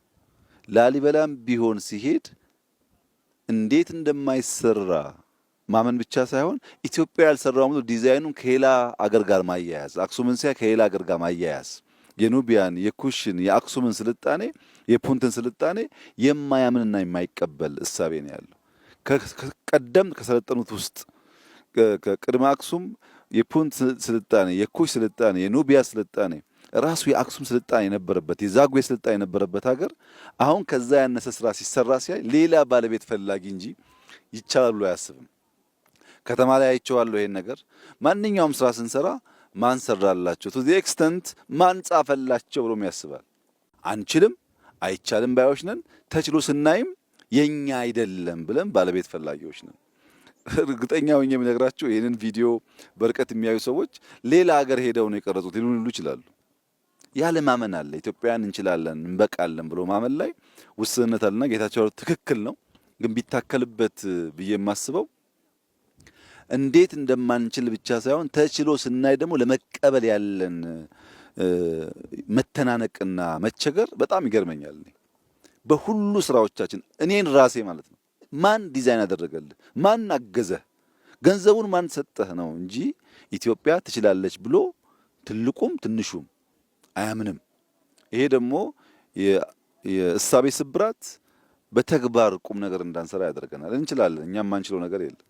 ላሊበላም ቢሆን ሲሄድ እንዴት እንደማይሰራ ማመን ብቻ ሳይሆን ኢትዮጵያ ያልሰራው ዲዛይኑን ከሌላ አገር ጋር ማያያዝ፣ አክሱምን ሲያ ከሌላ አገር ጋር ማያያዝ፣ የኑቢያን የኩሽን የአክሱምን ስልጣኔ የፑንትን ስልጣኔ የማያምንና የማይቀበል እሳቤ ነው ያለው። ቀደም ከሰለጠኑት ውስጥ ከቅድመ አክሱም የፑንት ስልጣኔ፣ የኩሽ ስልጣኔ፣ የኑቢያ ስልጣኔ ራሱ የአክሱም ስልጣኔ የነበረበት የዛጉዌ ስልጣኔ የነበረበት ሀገር አሁን ከዛ ያነሰ ስራ ሲሰራ ሲያይ ሌላ ባለቤት ፈላጊ እንጂ ይቻላል ብሎ አያስብም። ከተማ ላይ አይቼዋለሁ ይሄን ነገር። ማንኛውም ስራ ስንሰራ ማን ሰራላቸው ቱ ዘ ኤክስተንት ማን ጻፈላቸው ብሎም ያስባል። አንችልም አይቻልም ባዮች ነን። ተችሎ ስናይም የኛ አይደለም ብለን ባለቤት ፈላጊዎች ነን። እርግጠኛ ሆኜ የምነግራቸው ይህንን ቪዲዮ በርቀት የሚያዩ ሰዎች ሌላ ሀገር ሄደው ነው የቀረጹት ሊሉ ይችላሉ። ያለ ማመን አለ። ኢትዮጵያን እንችላለን እንበቃለን ብሎ ማመን ላይ ውስንነት አለና ጌታቸው ትክክል ነው። ግን ቢታከልበት ብዬ የማስበው እንዴት እንደማንችል ብቻ ሳይሆን ተችሎ ስናይ ደግሞ ለመቀበል ያለን መተናነቅና መቸገር በጣም ይገርመኛል። በሁሉ ስራዎቻችን እኔን ራሴ ማለት ነው ማን ዲዛይን አደረገልህ? ማን አገዘህ? ገንዘቡን ማን ሰጠህ ነው እንጂ ኢትዮጵያ ትችላለች ብሎ ትልቁም ትንሹም አያምንም። ይሄ ደግሞ የእሳቤ ስብራት በተግባር ቁም ነገር እንዳንሰራ ያደርገናል። እንችላለን፣ እኛም ማንችለው ነገር የለም።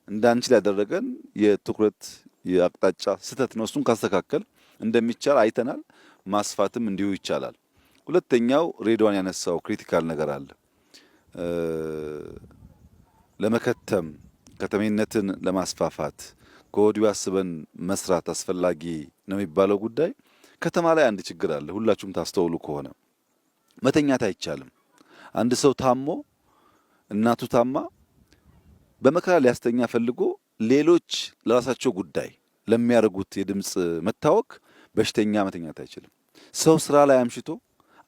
እንዳንችል ያደረገን የትኩረት የአቅጣጫ ስህተት ነው። እሱን ካስተካከል እንደሚቻል አይተናል። ማስፋትም እንዲሁ ይቻላል። ሁለተኛው ሬድዋን ያነሳው ክሪቲካል ነገር አለ። ለመከተም ከተሜነትን ለማስፋፋት ከወዲሁ አስበን መስራት አስፈላጊ ነው የሚባለው ጉዳይ ከተማ ላይ አንድ ችግር አለ። ሁላችሁም ታስተውሉ ከሆነ መተኛት አይቻልም። አንድ ሰው ታሞ እናቱ ታማ በመከራ ሊያስተኛ ፈልጎ ሌሎች ለራሳቸው ጉዳይ ለሚያደርጉት የድምፅ መታወክ በሽተኛ መተኛት አይችልም። ሰው ስራ ላይ አምሽቶ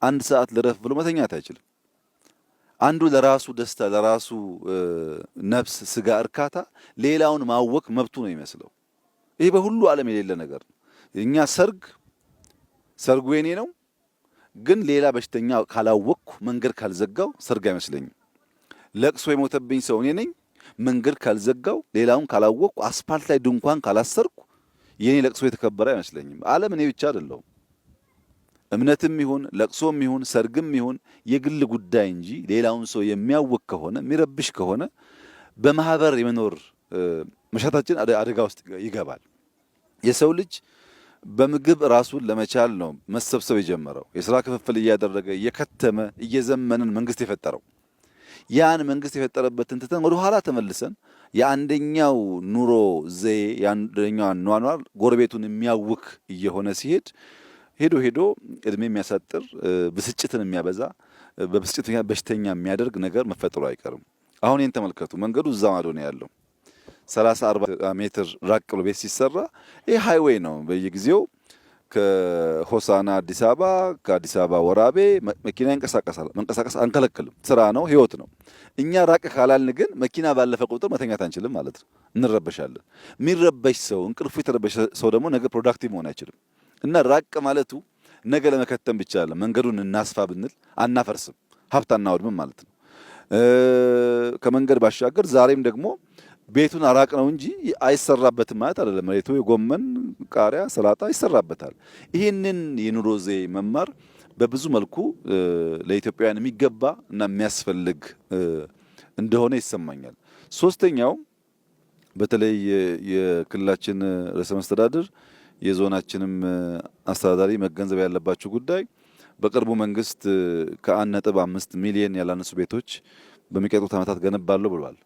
አንድ ሰዓት ልረፍ ብሎ መተኛት አይችልም። አንዱ ለራሱ ደስታ ለራሱ ነፍስ ስጋ እርካታ ሌላውን ማወክ መብቱ ነው ይመስለው። ይሄ በሁሉ ዓለም የሌለ ነገር ነው። እኛ ሰርጉ የኔ ነው፣ ግን ሌላ በሽተኛ ካላወቅኩ መንገድ ካልዘጋው ሰርግ አይመስለኝም። ለቅሶ የሞተብኝ ሰው እኔ ነኝ፣ መንገድ ካልዘጋው ሌላውን ካላወቅኩ አስፓልት ላይ ድንኳን ካላሰርኩ የኔ ለቅሶ የተከበረ አይመስለኝም። ዓለም እኔ ብቻ አይደለሁም። እምነትም ይሁን ለቅሶም ይሁን ሰርግም ይሁን የግል ጉዳይ እንጂ ሌላውን ሰው የሚያወቅ ከሆነ የሚረብሽ ከሆነ በማህበር የመኖር መሻታችን አደጋ ውስጥ ይገባል። የሰው ልጅ በምግብ ራሱን ለመቻል ነው መሰብሰብ የጀመረው። የሥራ ክፍፍል እያደረገ እየከተመ እየዘመንን መንግስት የፈጠረው። ያን መንግስት የፈጠረበትን ትተን ወደ ኋላ ተመልሰን የአንደኛው ኑሮ ዘዬ የአንደኛው አኗኗር ጎረቤቱን የሚያውክ እየሆነ ሲሄድ ሄዶ እድሜ የሚያሳጥር ብስጭትን የሚያበዛ በብስጭት በሽተኛ የሚያደርግ ነገር መፈጠሩ አይቀርም። አሁን ይህን ተመልከቱ። መንገዱ እዛ ማዶ ነው ያለው። 30-40 ሜትር ራቅ ብሎ ቤት ሲሰራ ይህ ሃይዌይ ነው። በየጊዜው ከሆሳና አዲስ አበባ፣ ከአዲስ አበባ ወራቤ መኪና ይንቀሳቀሳል። መንቀሳቀስ አንከለክልም። ስራ ነው፣ ህይወት ነው። እኛ ራቅ ካላልን ግን መኪና ባለፈ ቁጥር መተኛት አንችልም ማለት ነው። እንረበሻለን። የሚረበሽ ሰው እንቅልፉ የተረበሸ ሰው ደግሞ ነገ ፕሮዳክቲቭ መሆን አይችልም። እና ራቅ ማለቱ ነገ ለመከተም ብቻ አለ። መንገዱን እናስፋ ብንል አናፈርስም፣ ሀብት አናወድምም ማለት ነው። ከመንገድ ባሻገር ዛሬም ደግሞ ቤቱን አራቅ ነው እንጂ አይሰራበትም ማለት አይደለም። መሬቱ የጎመን ቃሪያ፣ ሰላጣ ይሰራበታል። ይህንን የኑሮ ዘዬ መማር በብዙ መልኩ ለኢትዮጵያውያን የሚገባ እና የሚያስፈልግ እንደሆነ ይሰማኛል። ሶስተኛው በተለይ የክልላችን ርዕሰ መስተዳድር የዞናችንም አስተዳዳሪ መገንዘብ ያለባቸው ጉዳይ በቅርቡ መንግስት ከ1.5 ሚሊዮን ያላነሱ ቤቶች በሚቀጥሉት ዓመታት ገነባለሁ ብሏል።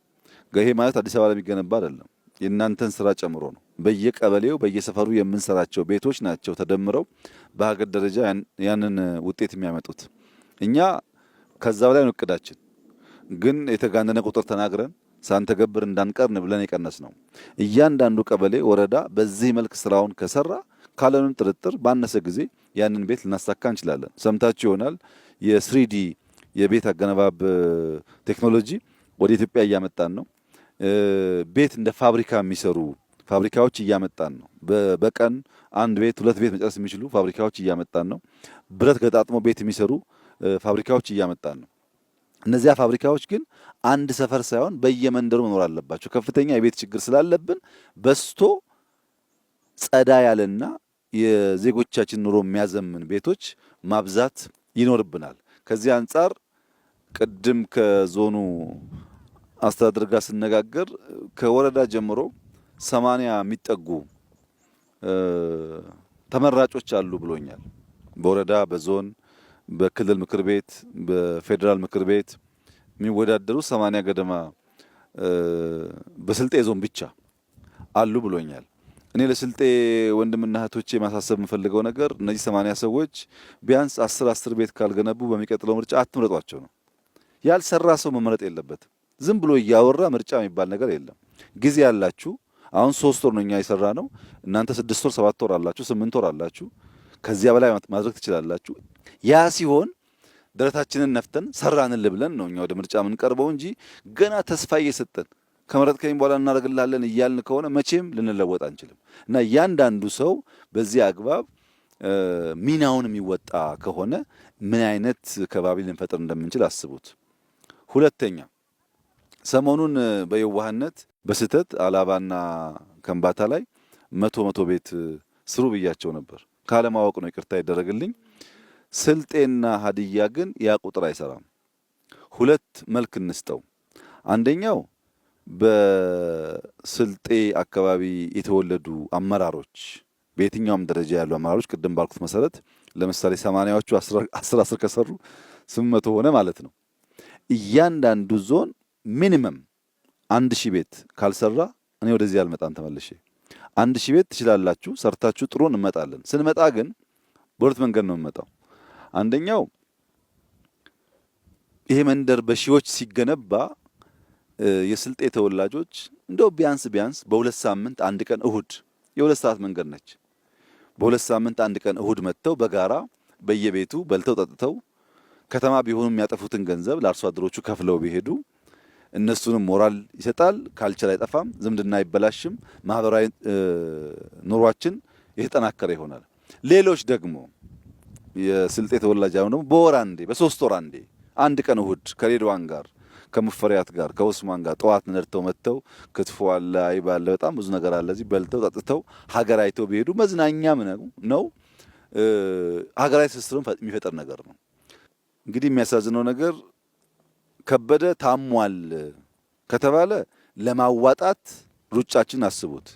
ይሄ ማለት አዲስ አበባ ላይ የሚገነባ አይደለም፣ የእናንተን ስራ ጨምሮ ነው። በየቀበሌው በየሰፈሩ የምንሰራቸው ቤቶች ናቸው ተደምረው በሀገር ደረጃ ያንን ውጤት የሚያመጡት። እኛ ከዛ በላይ ነው እቅዳችን፣ ግን የተጋነነ ቁጥር ተናግረን ሳንተገብር እንዳንቀርን ብለን የቀነስ ነው። እያንዳንዱ ቀበሌ ወረዳ በዚህ መልክ ስራውን ከሰራ ካለንም ጥርጥር ባነሰ ጊዜ ያንን ቤት ልናሳካ እንችላለን። ሰምታችሁ ይሆናል የስሪዲ የቤት አገነባብ ቴክኖሎጂ ወደ ኢትዮጵያ እያመጣን ነው። ቤት እንደ ፋብሪካ የሚሰሩ ፋብሪካዎች እያመጣን ነው። በቀን አንድ ቤት ሁለት ቤት መጨረስ የሚችሉ ፋብሪካዎች እያመጣን ነው። ብረት ገጣጥሞ ቤት የሚሰሩ ፋብሪካዎች እያመጣን ነው። እነዚያ ፋብሪካዎች ግን አንድ ሰፈር ሳይሆን በየመንደሩ መኖር አለባቸው። ከፍተኛ የቤት ችግር ስላለብን በስቶ ጸዳ ያለና የዜጎቻችን ኑሮ የሚያዘምን ቤቶች ማብዛት ይኖርብናል። ከዚህ አንጻር ቅድም ከዞኑ አስተዳደር ጋር ስነጋገር ከወረዳ ጀምሮ 80 የሚጠጉ ተመራጮች አሉ ብሎኛል። በወረዳ በዞን በክልል ምክር ቤት በፌዴራል ምክር ቤት የሚወዳደሩ 80 ገደማ በስልጤ ዞን ብቻ አሉ ብሎኛል። እኔ ለስልጤ ወንድምና እህቶቼ ማሳሰብ የምፈልገው ነገር እነዚህ 80 ሰዎች ቢያንስ 10 ቤት ካልገነቡ በሚቀጥለው ምርጫ አትምረጧቸው ነው። ያልሰራ ሰው መመረጥ የለበትም። ዝም ብሎ እያወራ ምርጫ የሚባል ነገር የለም። ጊዜ ያላችሁ አሁን 3 ወር ነው እኛ የሰራ ነው። እናንተ 6 ወር 7 ወር አላችሁ፣ 8 ወር አላችሁ። ከዚያ በላይ ማድረግ ትችላላችሁ። ያ ሲሆን ደረታችንን ነፍተን ሰራንል ብለን ነው እኛ ወደ ምርጫ የምንቀርበው እንጂ ገና ተስፋ እየሰጠን ከመረጥከኝ በኋላ እናደርግልሃለን እያልን ከሆነ መቼም ልንለወጥ አንችልም። እና እያንዳንዱ ሰው በዚህ አግባብ ሚናውን የሚወጣ ከሆነ ምን አይነት ከባቢ ልንፈጥር እንደምንችል አስቡት። ሁለተኛ ሰሞኑን በየዋህነት በስህተት አላባና ከምባታ ላይ መቶ ቤት ስሩ ብያቸው ነበር። ካለማወቅ ነው፣ ይቅርታ ይደረግልኝ። ስልጤና ሀዲያ ግን ያ ቁጥር አይሰራም። ሁለት መልክ እንስጠው። አንደኛው በስልጤ አካባቢ የተወለዱ አመራሮች በየትኛውም ደረጃ ያሉ አመራሮች ቅድም ባልኩት መሰረት ለምሳሌ 80ዎቹ 10 ከሰሩ 800 ሆነ ማለት ነው። እያንዳንዱ ዞን ሚኒመም 1000 ቤት ካልሰራ እኔ ወደዚህ አልመጣም ተመልሼ። 1000 ቤት ትችላላችሁ ሰርታችሁ ጥሩ እንመጣለን። ስንመጣ ግን በሁለት መንገድ ነው የምመጣው። አንደኛው ይሄ መንደር በሺዎች ሲገነባ የስልጤ ተወላጆች እንደው ቢያንስ በሁለት ሳምንት አንድ ቀን እሁድ የሁለት ሰዓት መንገድ ነች። በሁለት ሳምንት አንድ ቀን እሁድ መጥተው በጋራ በየቤቱ በልተው ጠጥተው ከተማ ቢሆኑ የሚያጠፉትን ገንዘብ ለአርሶ አደሮቹ ከፍለው ቢሄዱ እነሱንም ሞራል ይሰጣል፣ ካልቸር አይጠፋም፣ ዝምድና አይበላሽም፣ ማህበራዊ ኑሯችን የተጠናከረ ይሆናል። ሌሎች ደግሞ የስልጤ ተወላጅ አሁን ደግሞ በወር አንዴ በ3 ወር አንዴ አንድ ቀን እሁድ ከሬድዋን ጋር ከሙፈሪያት ጋር ከኡስማን ጋር ጠዋት ነድተው መጥተው ክትፎ አለ አይብ አለ በጣም ብዙ ነገር አለ እዚህ በልተው ጠጥተው ሀገር አይተው ቢሄዱ መዝናኛም ነው። ሀገራዊ ትስስርን የሚፈጠር ነገር ነው። እንግዲህ የሚያሳዝነው ነገር ከበደ ታሟል ከተባለ ለማዋጣት ሩጫችን አስቡት።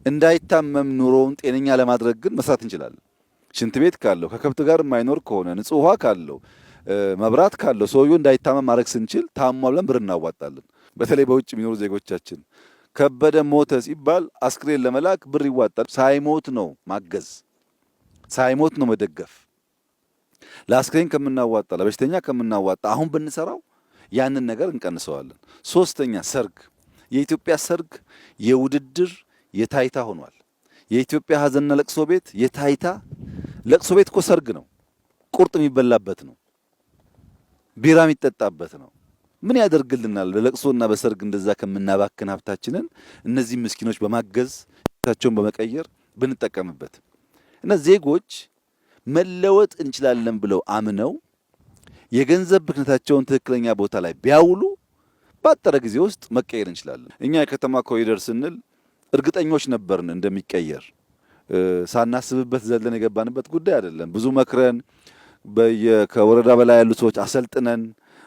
እንዳይታመም ኑሮውን ጤነኛ ለማድረግ ግን መስራት እንችላለን። ሽንት ቤት ካለው ከከብት ጋር የማይኖር ከሆነ ንጹህ ውሃ ካለው መብራት ካለው ሰውየው እንዳይታመም ማድረግ ስንችል ታሟል ብለን ብር እናዋጣለን። በተለይ በውጭ የሚኖሩ ዜጎቻችን ከበደ ሞተ ሲባል አስክሬን ለመላክ ብር ይዋጣል። ሳይሞት ነው ማገዝ፣ ሳይሞት ነው መደገፍ። ለአስክሬን ከምናዋጣ ለበሽተኛ ከምናዋጣ አሁን ብንሰራው ያንን ነገር እንቀንሰዋለን። ሶስተኛ ሰርግ። የኢትዮጵያ ሰርግ የውድድር የታይታ ሆኗል። የኢትዮጵያ ሀዘንና ለቅሶ ቤት የታይታ ለቅሶ ቤት እኮ ሰርግ ነው። ቁርጥ የሚበላበት ነው። ቢራ የሚጠጣበት ነው። ምን ያደርግልናል? በለቅሶና በሰርግ እንደዛ ከምናባክን ሀብታችንን እነዚህ ምስኪኖች በማገዝ ታቸውን በመቀየር ብንጠቀምበት እና ዜጎች መለወጥ እንችላለን ብለው አምነው የገንዘብ ብክነታቸውን ትክክለኛ ቦታ ላይ ቢያውሉ ባጠረ ጊዜ ውስጥ መቀየር እንችላለን። እኛ የከተማ ኮሪደር ስንል እርግጠኞች ነበርን እንደሚቀየር። ሳናስብበት ዘለን የገባንበት ጉዳይ አይደለም። ብዙ መክረን ከወረዳ በላይ ያሉ ሰዎች አሰልጥነን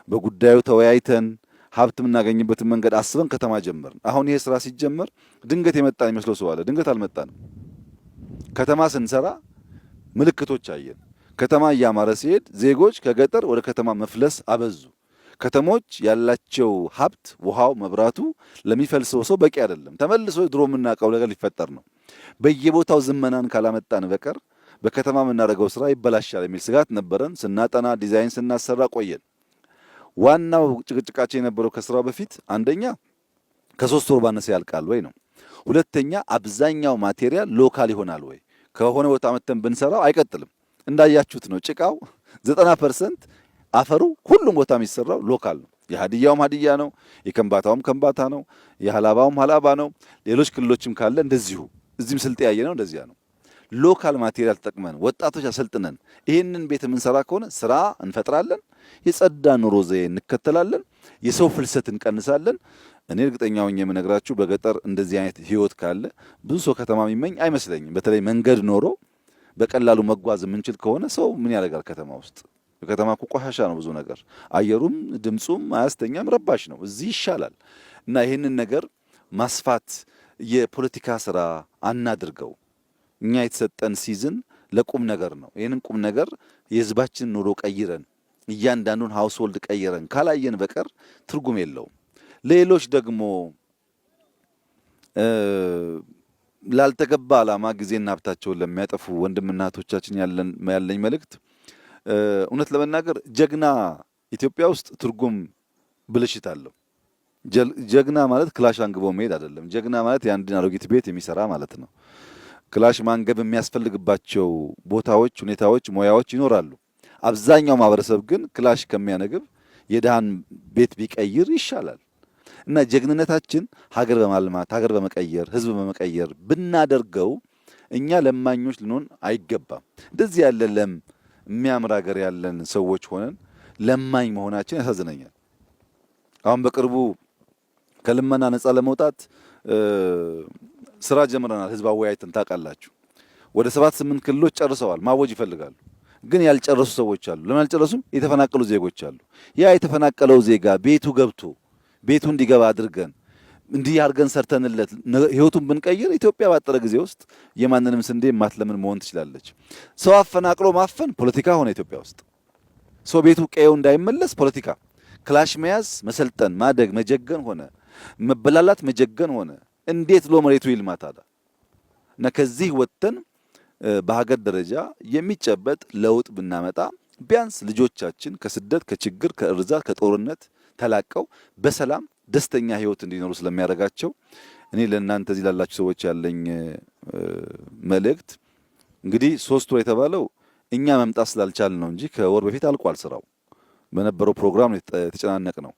በጉዳዩ ተወያይተን ሀብት የምናገኝበትን መንገድ አስበን ከተማ ጀመርን። አሁን ይሄ ስራ ሲጀመር ድንገት የመጣን ይመስለው ሰው አለ። ድንገት አልመጣንም። ከተማ ስንሰራ ምልክቶች አየን። ከተማ እያማረ ሲሄድ ዜጎች ከገጠር ወደ ከተማ መፍለስ አበዙ። ከተሞች ያላቸው ሀብት ውሃው፣ መብራቱ ለሚፈልሰው ሰው በቂ አይደለም። ተመልሶ ድሮ የምናውቀው ነገር ሊፈጠር ነው። በየቦታው ዝመናን ካላመጣን በቀር በከተማ የምናደርገው ስራ ይበላሻል የሚል ስጋት ነበረን። ስናጠና ዲዛይን ስናሰራ ቆየን። ዋናው ጭቅጭቃችን የነበረው ከስራው በፊት አንደኛ ከ3 ወር ባነሰ ያልቃል ወይ ነው። ሁለተኛ አብዛኛው ማቴሪያል ሎካል ይሆናል ወይ? ከሆነ ቦታ መተን ብንሰራው አይቀጥልም። እንዳያችሁት ነው ጭቃው 90% አፈሩ ሁሉም ቦታ የሚሰራው ሎካል ነው። የሀዲያውም ሀዲያ ነው፣ የከምባታውም ከምባታ ነው፣ የሀላባውም ሀላባ ነው። ሌሎች ክልሎችም ካለ እንደዚሁ እዚህም ስልጤ ያየ ነው እንደዚያ ነው። ሎካል ማቴሪያል ተጠቅመን ወጣቶች አሰልጥነን ይህንን ቤት የምንሰራ ከሆነ ስራ እንፈጥራለን፣ የጸዳ ኑሮ ዘዬ እንከተላለን፣ የሰው ፍልሰት እንቀንሳለን። እኔ እርግጠኛ ሆኜ የምነግራችሁ በገጠር እንደዚህ አይነት ህይወት ካለ ብዙ ሰው ከተማ የሚመኝ አይመስለኝም። በተለይ መንገድ ኖሮ በቀላሉ መጓዝ የምንችል ከሆነ ሰው ምን ያደርጋል ከተማ ውስጥ? ከተማ እኮ ቆሻሻ ነው ብዙ ነገር፣ አየሩም ድምጹም አያስተኛም፣ ረባሽ ነው። እዚህ ይሻላል እና ይህንን ነገር ማስፋት የፖለቲካ ስራ አናድርገው። እኛ የተሰጠን ሲዝን ለቁም ነገር ነው። ይህንን ቁም ነገር የህዝባችንን ኑሮ ቀይረን እያንዳንዱን ሃውስሆልድ ቀይረን ካላየን በቀር ትርጉም የለውም። ሌሎች ደግሞ ላልተገባ ዓላማ ጊዜና ሀብታቸውን ለሚያጠፉ ወንድምና እህቶቻችን ያለኝ መልእክት እውነት ለመናገር ጀግና ኢትዮጵያ ውስጥ ትርጉም ብልሽት አለው። ጀግና ማለት ክላሽ አንግቦ መሄድ አይደለም። ጀግና ማለት የአንድን አሮጊት ቤት የሚሰራ ማለት ነው። ክላሽ ማንገብ የሚያስፈልግባቸው ቦታዎች፣ ሁኔታዎች፣ ሙያዎች ይኖራሉ። አብዛኛው ማህበረሰብ ግን ክላሽ ከሚያነግብ የድሃን ቤት ቢቀይር ይሻላል እና ጀግንነታችን ሀገር በማልማት ሀገር በመቀየር ህዝብ በመቀየር ብናደርገው እኛ ለማኞች ልንሆን አይገባም። እንደዚህ ያለ ለም የሚያምር ሀገር ያለን ሰዎች ሆነን ለማኝ መሆናችን ያሳዝነኛል። አሁን በቅርቡ ከልመና ነፃ ለመውጣት ስራ ጀምረናል። ህዝብ አወያይተን ታውቃላችሁ። ወደ 7-8 ክልሎች ጨርሰዋል። ማወጅ ይፈልጋሉ፣ ግን ያልጨረሱ ሰዎች አሉ። ለምን ያልጨረሱም? የተፈናቀሉ ዜጎች አሉ። ያ የተፈናቀለው ዜጋ ቤቱ ገብቶ ቤቱ እንዲገባ አድርገን እንዲህ አድርገን ሰርተንለት ህይወቱን ብንቀይር ኢትዮጵያ ባጠረ ጊዜ ውስጥ የማንንም ስንዴ ማትለምን መሆን ትችላለች። ሰው አፈናቅሎ ማፈን ፖለቲካ ሆነ ኢትዮጵያ ውስጥ። ሰው ቤቱ ቀየው እንዳይመለስ ፖለቲካ፣ ክላሽ መያዝ፣ መሰልጠን፣ ማደግ፣ መጀገን ሆነ፣ መበላላት፣ መጀገን ሆነ። እንዴት ሎ መሬቱ ይልማ ታዲያ? እና ከዚህ ወጥተን በሀገር ደረጃ የሚጨበጥ ለውጥ ብናመጣ ቢያንስ ልጆቻችን ከስደት፣ ከችግር፣ ከእርዛት፣ ከጦርነት ተላቀው በሰላም ደስተኛ ህይወት እንዲኖሩ ስለሚያደርጋቸው እኔ ለእናንተ እዚህ ላላችሁ ሰዎች ያለኝ መልእክት እንግዲህ 3 ወር የተባለው እኛ መምጣት ስላልቻል ነው እንጂ ከወር በፊት አልቋል ስራው። በነበረው ፕሮግራም የተጨናነቅ ነው።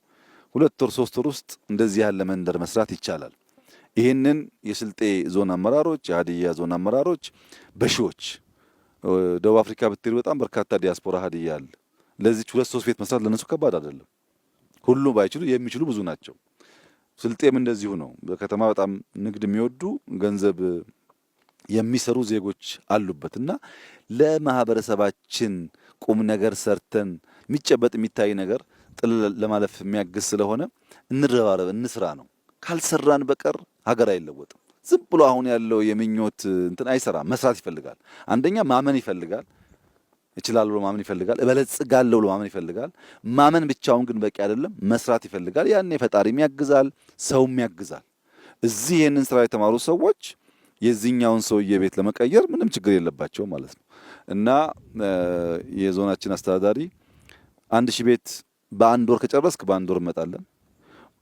2 ወር 3 ወር ውስጥ እንደዚህ ያለ መንደር መስራት ይቻላል። ይህንን የስልጤ ዞን አመራሮች፣ የሀዲያ ዞን አመራሮች በሺዎች ደቡብ አፍሪካ ብትሄዱ በጣም በርካታ ዲያስፖራ ሀዲያ አለ። ለዚህ 2-3 ቤት መስራት ለነሱ ከባድ አይደለም። ሁሉ ባይችሉ የሚችሉ ብዙ ናቸው። ስልጤም እንደዚሁ ነው። በከተማ በጣም ንግድ የሚወዱ ገንዘብ የሚሰሩ ዜጎች አሉበት እና ለማህበረሰባችን ቁም ነገር ሰርተን የሚጨበጥ የሚታይ ነገር ጥል ለማለፍ የሚያግዝ ስለሆነ እንረባረብ፣ እንስራ ነው። ካልሰራን በቀር ሀገር አይለወጥም። ዝም ብሎ አሁን ያለው የምኞት እንትን አይሰራም። መስራት ይፈልጋል። አንደኛ ማመን ይፈልጋል። እችላለሁ ብሎ ማመን ይፈልጋል። እበለጽጋለሁ ብሎ ማመን ይፈልጋል። ማመን ብቻውን ግን በቂ አይደለም። መስራት ይፈልጋል። ያኔ ፈጣሪም ያግዛል፣ ሰውም ያግዛል። እዚህ ይሄንን ስራ የተማሩ ሰዎች የዚህኛውን ሰውዬ ቤት ለመቀየር ምንም ችግር የለባቸው ማለት ነው እና የዞናችን አስተዳዳሪ 1000 ቤት በአንድ ወር ከጨረስክ በአንድ ወር እንመጣለን፣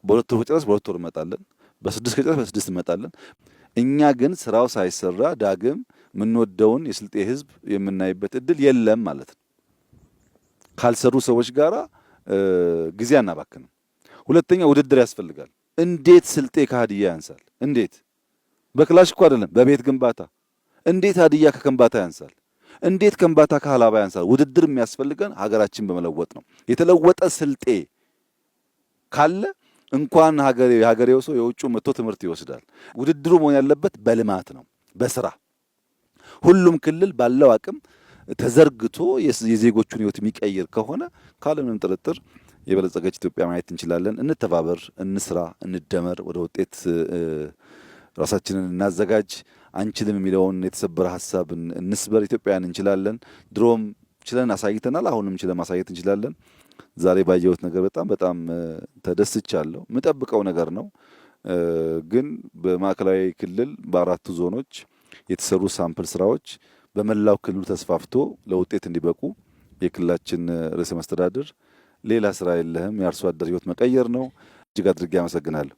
በ2 ወር ከጨረስክ በ2 ወር እንመጣለን፣ በ6 ከጨረስክ በ6 እንመጣለን። እኛ ግን ስራው ሳይሰራ ዳግም የምንወደውን የስልጤ ህዝብ የምናይበት እድል የለም ማለት ነው። ካልሰሩ ሰዎች ጋራ ጊዜ አናባክንም። ሁለተኛ ውድድር ያስፈልጋል። እንዴት ስልጤ ከሀዲያ ያንሳል? እንዴት? በክላሽ እኮ አይደለም፣ በቤት ግንባታ። እንዴት ሀዲያ ከከምባታ ያንሳል? እንዴት ከምባታ ከሀላባ ያንሳል? ውድድር የሚያስፈልገን ሀገራችን በመለወጥ ነው። የተለወጠ ስልጤ ካለ እንኳን ሀገሬው ሰው የውጭ መጥቶ ትምህርት ይወስዳል። ውድድሩ መሆን ያለበት በልማት ነው፣ በስራ ሁሉም ክልል ባለው አቅም ተዘርግቶ የዜጎቹን ህይወት የሚቀይር ከሆነ ካለምንም ጥርጥር የበለጸገች ኢትዮጵያ ማየት እንችላለን። እንተባበር፣ እንስራ፣ እንደመር፣ ወደ ውጤት ራሳችንን እናዘጋጅ። አንችልም የሚለውን የተሰበረ ሀሳብ እንስበር። ኢትዮጵያን እንችላለን። ድሮም ችለን አሳይተናል። አሁንም ችለን ማሳየት እንችላለን። ዛሬ ባየሁት ነገር በጣም ተደስቻለሁ። የምጠብቀው ነገር ነው። ግን በማዕከላዊ ክልል በ4ቱ ዞኖች የተሰሩ ሳምፕል ስራዎች በመላው ክልሉ ተስፋፍቶ ለውጤት እንዲበቁ የክልላችን ርዕሰ መስተዳድር ሌላ ስራ የለህም፣ የአርሶ አደር ህይወት መቀየር ነው። እጅግ አድርጌ አመሰግናለሁ።